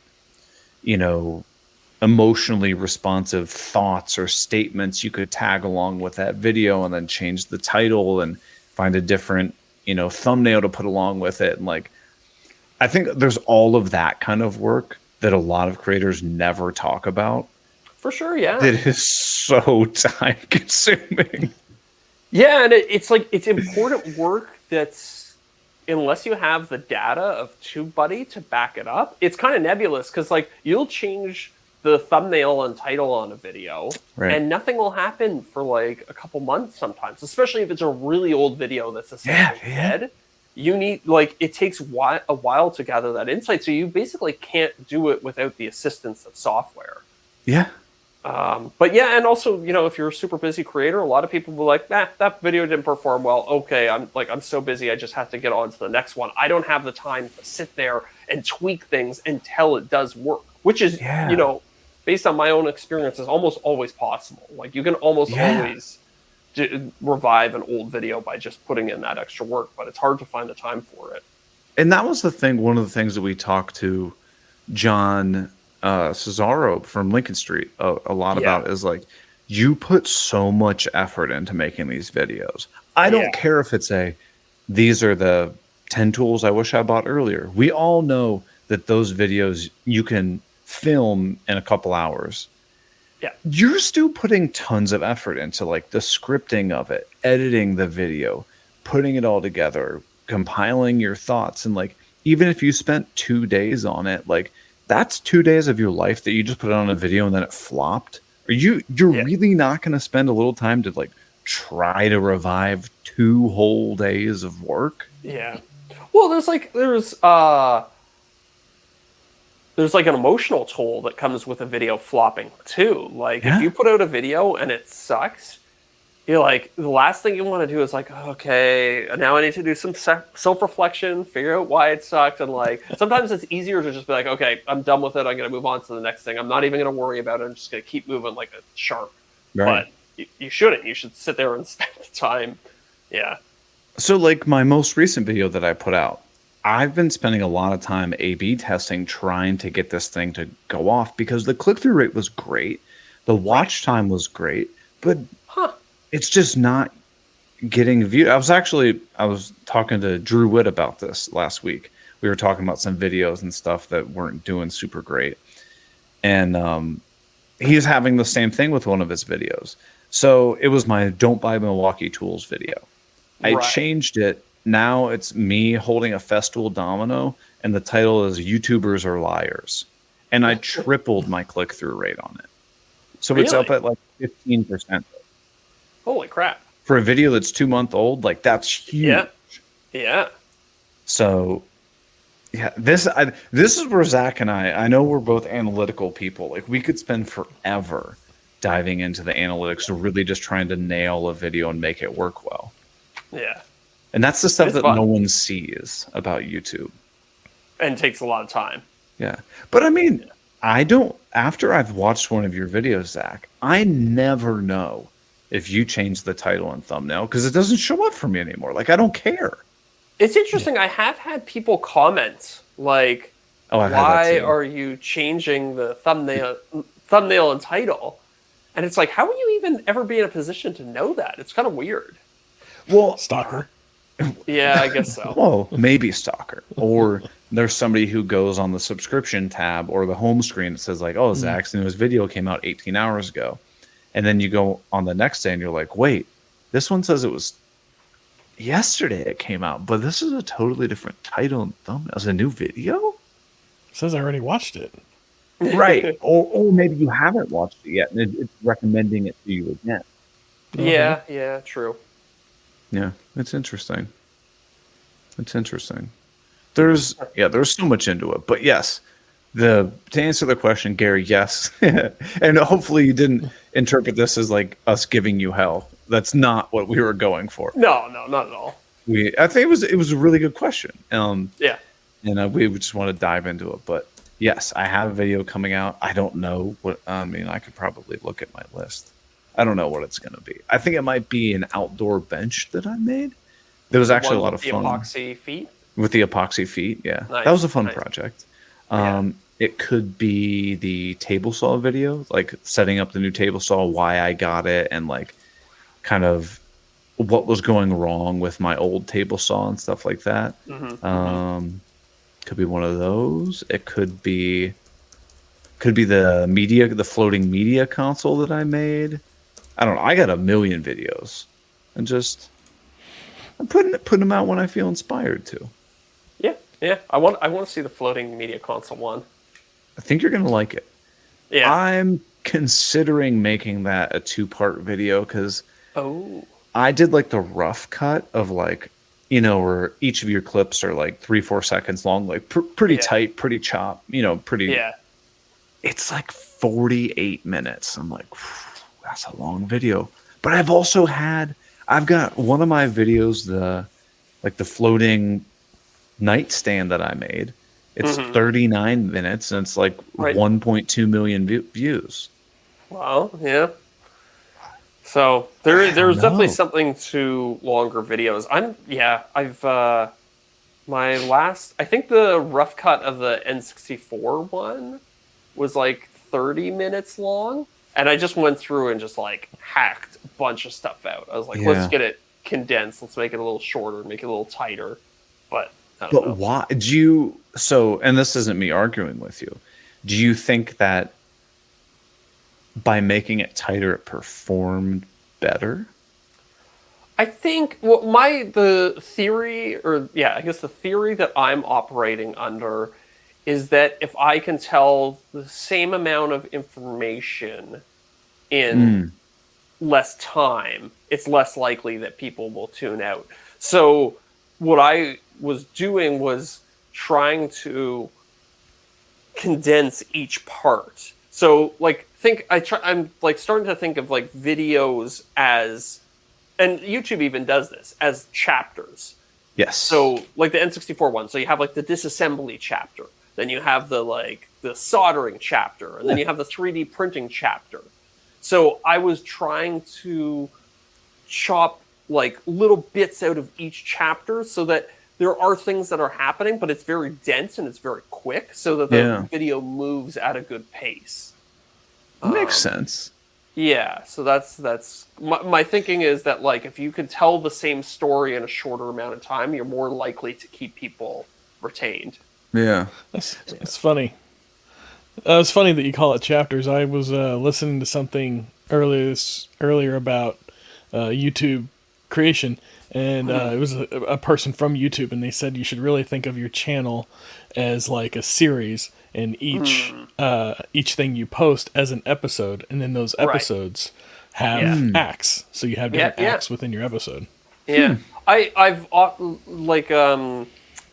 emotionally responsive thoughts or statements you could tag along with that video, and then change the title and find a different, thumbnail to put along with it. And like, I think there's all of that kind of work that a lot of creators never talk about. For sure. Yeah. That is so time consuming. Yeah, and it's like it's important work that's unless you have the data of TubeBuddy to back it up, it's kind of nebulous because like you'll change the thumbnail and title on a video, Right. and nothing will happen for like a couple months sometimes, especially if it's a really old video that's essentially dead. You need like it takes a while to gather that insight, so you basically can't do it without the assistance of software. Yeah. But yeah, and also, if you're a super busy creator, a lot of people will be like, that video didn't perform well. Okay, I'm so busy, I just have to get on to the next one. I don't have the time to sit there and tweak things until it does work, which is, based on my own experience, is almost always possible. Like you can almost always revive an old video by just putting in that extra work, but it's hard to find the time for it. And that was the thing. One of the things that we talked to John Cesaro from Lincoln Street a lot about is like, you put so much effort into making these videos. I don't care if it's these are the 10 tools I wish I bought earlier. We all know that those videos you can film in a couple hours. Yeah. You're still putting tons of effort into like the scripting of it, editing the video, putting it all together, compiling your thoughts. And like, even if you spent 2 days on it, like that's 2 days of your life that you just put on a video and then it flopped. You're really not going to spend a little time to like try to revive 2 whole days of work? Yeah. Well, there's like an emotional toll that comes with a video flopping too. Like if you put out a video and it sucks, you're like, the last thing you want to do is like, okay, now I need to do some self-reflection, figure out why it sucked. And like, sometimes it's easier to just be like, okay, I'm done with it. I'm going to move on to the next thing. I'm not even going to worry about it. I'm just going to keep moving like a shark. Right. But you shouldn't. You should sit there and spend the time. Yeah. So like my most recent video that I put out, I've been spending a lot of time A/B testing, trying to get this thing to go off because the click-through rate was great. The watch time was great, but it's just not getting viewed. I was talking to Drew Witt about this last week. We were talking about some videos and stuff that weren't doing super great. And he's having the same thing with one of his videos. So it was my Don't Buy Milwaukee Tools video. I changed it. Now it's me holding a Festool domino, and the title is YouTubers Are Liars. And I tripled my click-through rate on it. So it's up at like 15%. Holy crap. For a video that's 2 months old, like that's huge. Yeah. So yeah, this is where Zach and I know we're both analytical people. Like we could spend forever diving into the analytics of really just trying to nail a video and make it work well. Yeah. And that's the stuff It's that fun. no one sees about YouTube. And takes a lot of time. Yeah. But I mean, after I've watched one of your videos, Zach, I never know if you change the title and thumbnail because it doesn't show up for me anymore. Like, I don't care. It's interesting. I have had people comment like, why are you changing the thumbnail and title? And it's like, how would you even ever be in a position to know that? It's kind of weird. Well, Stalker. Yeah, I guess so. Well, maybe stalker. Or there's somebody who goes on the subscription tab or the home screen that says like, oh, Zach's newest video came out 18 hours ago. And then you go on the next day and you're like, wait, this one says it was yesterday it came out, but this is a totally different title and thumbnail. It's a new video? It says I already watched it. Right. Or maybe you haven't watched it yet and it's recommending it to you again. Yeah, true. Yeah, it's interesting. It's interesting. There's so much into it, but yes, to answer the question, Gary, yes, and hopefully you didn't interpret this as like us giving you hell. That's not what we were going for. No, not at all. I think it was a really good question. Yeah, and we just want to dive into it, but yes, I have a video coming out. I don't know what. I mean, I could probably look at my list. I don't know what it's going to be. I think it might be an outdoor bench that I made. There was actually a lot of fun. Epoxy feet? With the epoxy feet, yeah. Nice, that was a fun nice. project. Yeah. It could be the table saw video, like setting up the new table saw, why I got it, and like kind of what was going wrong with my old table saw and stuff like that. Could be one of those. It could be the floating media console that I made. I don't know. I got a million videos, and I'm putting them out when I feel inspired to. Yeah. I want to see the floating media console one. I think you're gonna like it. Yeah. I'm considering making that a 2-part video because I did like the rough cut of like, where each of your clips are like 3-4 seconds long, like pretty tight, pretty chop, pretty. Yeah. It's like 48 minutes. I'm like, that's a long video. But I've got one of my videos, the floating nightstand that I made. It's 39 minutes and it's like 1.2 million views. Wow. Yeah. So there's definitely something to longer videos. I think the rough cut of the N64 one was like 30 minutes long. And I just went through and just like hacked a bunch of stuff out. I was like, let's get it condensed. Let's make it a little shorter, make it a little tighter. But I don't know. Why and this isn't me arguing with you. Do you think that by making it tighter, it performed better? I think the theory that I'm operating under is that if I can tell the same amount of information in less time, it's less likely that people will tune out. So what I was doing was trying to condense each part. So like I'm like starting to think of like videos as, and YouTube even does this, as chapters. Yes. So like the N64 one, so you have like the disassembly chapter, then you have the soldering chapter, and then you have the 3D printing chapter. So I was trying to chop like little bits out of each chapter so that there are things that are happening, but it's very dense and it's very quick so that the video moves at a good pace. Makes sense. Yeah, so that's my thinking is that like if you can tell the same story in a shorter amount of time, you're more likely to keep people retained. Yeah, it's funny. It's funny that you call it chapters. I was listening to something earlier about YouTube creation, and it was a person from YouTube, and they said you should really think of your channel as like a series, and each thing you post as an episode, and then those episodes have acts, so you have different acts within your episode. Yeah, I've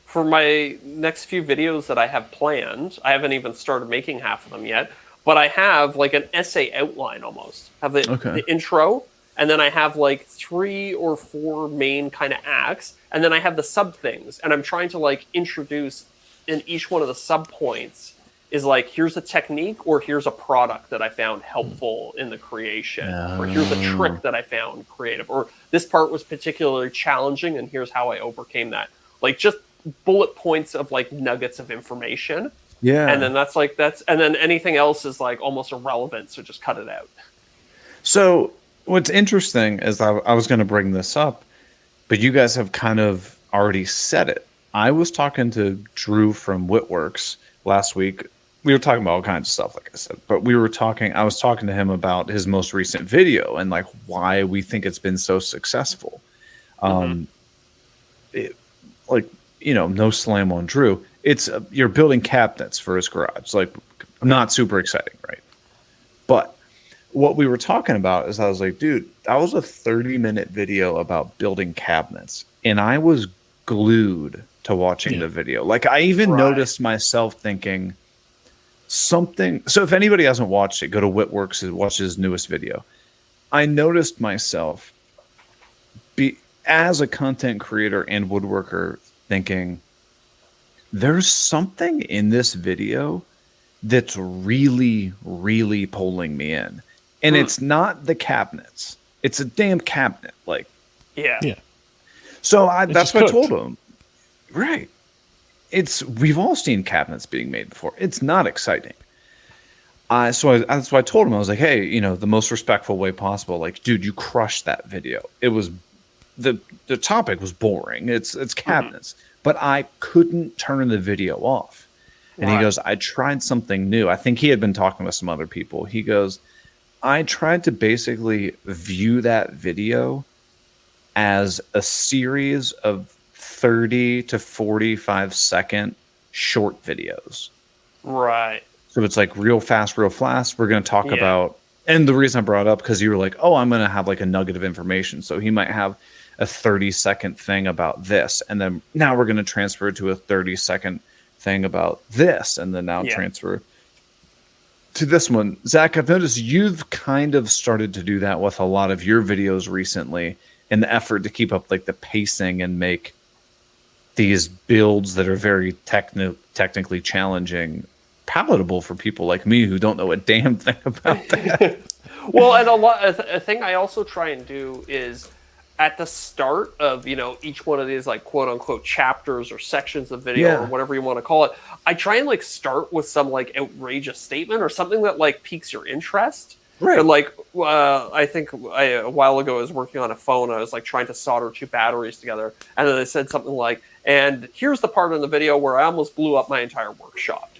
for my next few videos that I have planned, I haven't even started making half of them yet, but I have like an essay outline almost. I have the intro, and then I have like 3 or 4 main kind of acts, and then I have the sub things, and I'm trying to like introduce in each one of the sub points is like, here's a technique, or here's a product that I found helpful in the creation, or here's a trick that I found creative, or this part was particularly challenging, and here's how I overcame that. Like just bullet points of like nuggets of information. Yeah. And then and then anything else is like almost irrelevant, so just cut it out. So what's interesting is I was going to bring this up. but you guys have kind of already said it. I was talking to Drew from Whitworks last week. We were talking about all kinds of stuff, like I said, but I was talking to him about his most recent video and like why we think it's been so successful. Like, you know, no slam on Drew. It's you're building cabinets for his garage. Like, not super exciting, right? But what we were talking about is I was like, dude, that was a 30-minute video about building cabinets. And I was glued to watching the video. Like, I even noticed myself thinking something. So if anybody hasn't watched it, go to Whitworks and watch his newest video. I noticed myself as a content creator and woodworker thinking, there's something in this video that's really, really pulling me in. And it's not the cabinets. It's a damn cabinet. Like, yeah. So that's what I told him. Right. We've all seen cabinets being made before. It's not exciting. That's why I told him, I was like, hey, you know, the most respectful way possible. Like, dude, you crushed that video. It was the topic was boring. It's cabinets, but I couldn't turn the video off. And he goes, I tried something new. I think he had been talking with some other people. He goes, I tried to basically view that video as a series of 30 to 45 second short videos. Right. So it's like real fast. We're going to talk about, and the reason I brought it up, because you were like, oh, I'm going to have like a nugget of information. So he might have a 30-second thing about this. And then now we're going to transfer to a 30-second thing about this. And then now transfer to this one. Zach, I've noticed you've kind of started to do that with a lot of your videos recently in the effort to keep up like the pacing and make these builds that are very technically challenging palatable for people like me who don't know a damn thing about that. Well, and a thing I also try and do is at the start of, you know, each one of these like quote unquote chapters or sections of video or whatever you want to call it, I try and like start with some like outrageous statement or something that like piques your interest. Right. And like, I think a while ago I was working on a phone. I was like trying to solder two batteries together. And then they said something like, and here's the part in the video where I almost blew up my entire workshop.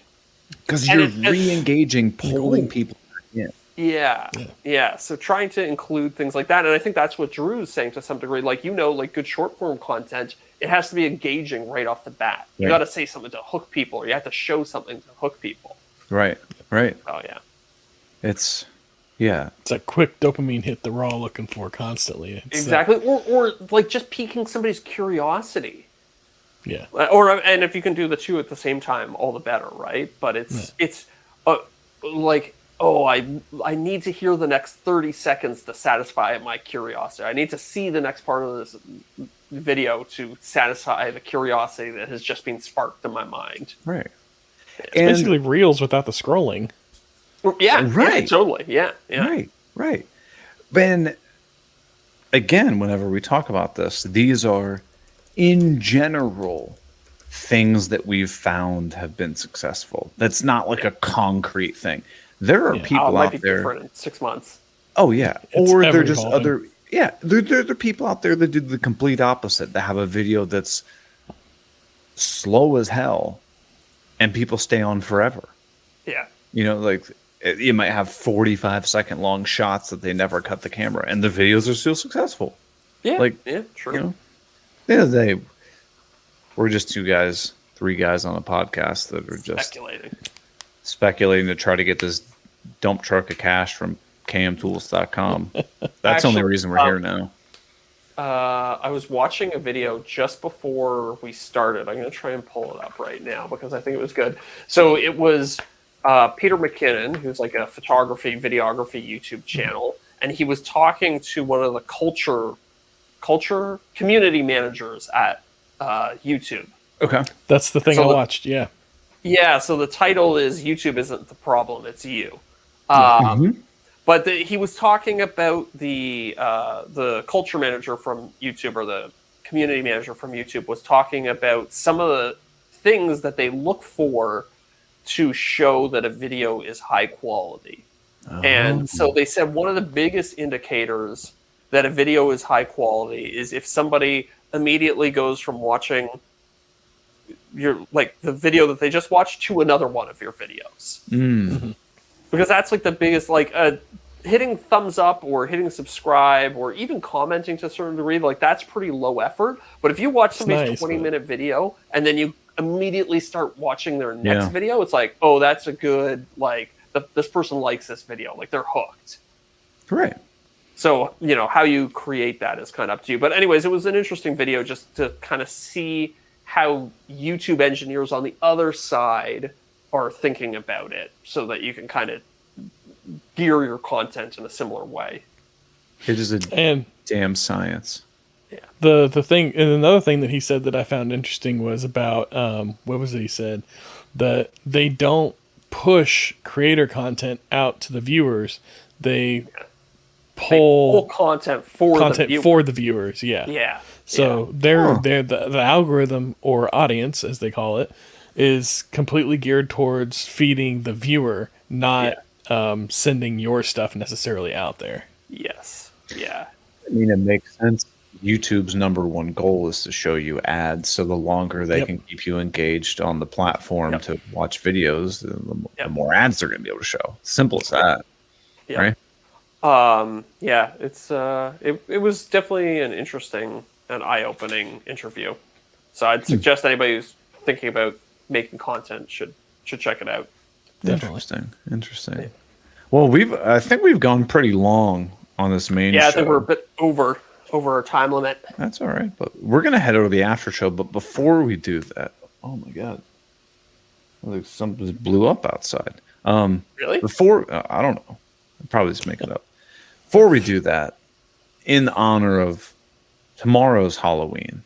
Because you're re-engaging, pulling people in. Yeah. So trying to include things like that. And I think that's what Drew's saying to some degree. Like, you know, like good short form content, it has to be engaging right off the bat. You got to say something to hook people, or you have to show something to hook people. Right. Oh, yeah. It's a quick dopamine hit that we're all looking for constantly. Exactly. Or like just piquing somebody's curiosity. Yeah. And if you can do the two at the same time, all the better, right? But it's like, oh, I need to hear the next 30 seconds to satisfy my curiosity. I need to see the next part of this video to satisfy the curiosity that has just been sparked in my mind. Right. It's basically reels without the scrolling. Yeah. Right. Yeah, totally. Yeah. Right. Then again, whenever we talk about this, these are in general things that we've found have been successful. That's not like a concrete thing. There are people out there different in 6 months. Oh yeah. Or they're just other there are people out there that do the complete opposite. They have a video that's slow as hell and people stay on forever. Yeah. You know, like you might have 45-second long shots that they never cut the camera and the videos are still successful. Yeah. Like, true. You know, at the end of the day, we're just three guys on a podcast that are just speculating to try to get this dump truck of cash from kmtools.com. That's the only reason we're here now. I was watching a video just before we started. I'm going to try and pull it up right now because I think it was good. So it was Peter McKinnon, who's like a photography, videography YouTube channel, and he was talking to one of the culture community managers at YouTube. Okay. That's the thing I watched, yeah. Yeah, so the title is YouTube Isn't the Problem, It's You. But he was talking about the culture manager from YouTube, or the community manager from YouTube, was talking about some of the things that they look for to show that a video is high quality. And so they said one of the biggest indicators that a video is high quality is if somebody immediately goes from watching your like the video that they just watched to another one of your videos. Because that's like the biggest, like hitting thumbs up or hitting subscribe or even commenting to a certain degree, like that's pretty low effort. But if you watch somebody's 20-minute video and then you immediately start watching their next video, it's like, oh, that's a good, like, this person likes this video. Like, they're hooked. Right. So, you know, how you create that is kind of up to you. But anyways, it was an interesting video just to kind of see how YouTube engineers on the other side are thinking about it so that you can kind of gear your content in a similar way. It is a damn science. Yeah. The thing, and another thing that he said that I found interesting was about what was it he said? That they don't push creator content out to the viewers. They pull content for the viewers. Yeah. Yeah. So they're the algorithm or audience, as they call it, is completely geared towards feeding the viewer, not sending your stuff necessarily out there. Yes. Yeah. I mean, it makes sense. YouTube's number one goal is to show you ads, so the longer they can keep you engaged on the platform to watch videos, the more ads they're going to be able to show. Simple as that. Yeah. Right? Yeah, it's it was definitely an interesting and eye-opening interview. So I'd suggest anybody who's thinking about making content should check it out. Definitely. Interesting. Yeah. Well, I think we've gone pretty long on this main show. Yeah, I think we're a bit over our time limit. That's all right, but we're gonna head over to the after show. But before we do that, oh my god, like something just blew up outside. Really? Before I don't know, I'll probably just make it up. Before we do that, in honor of tomorrow's Halloween.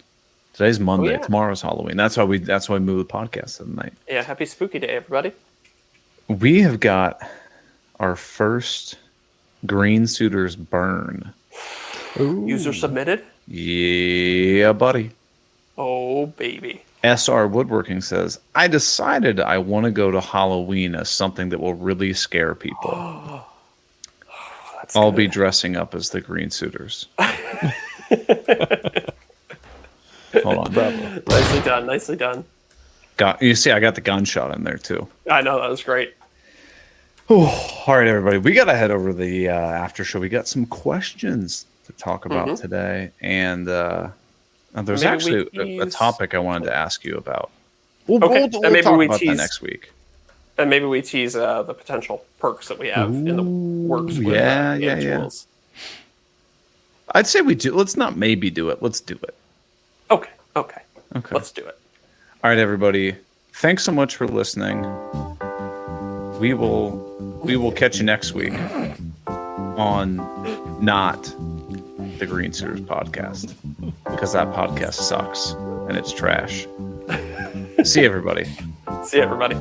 Today's Monday. Tomorrow's Halloween. That's why we moved the podcast to the night. Yeah, happy spooky day, everybody. We have got our first Green Suitors burn. Ooh. User submitted? Yeah, buddy. Oh, baby. SR Woodworking says, I decided I want to go to Halloween as something that will really scare people. I'll be dressing up as the Green Suitors. Hold on. Bravo. Nicely done. You see, I got the gunshot in there too. I know, that was great. Oh, all right, everybody. We got to head over to the after show. We got some questions to talk about today. And there's actually a topic I wanted to ask you about. We'll talk about that next week. And maybe we tease the potential perks that we have in the works with tools. I'd say we do. Let's not maybe do it. Let's do it. Okay. Let's do it. All right, everybody. Thanks so much for listening. We will catch you next week on not the Green Suitors podcast, because that podcast sucks and it's trash. See you, everybody. See you, everybody.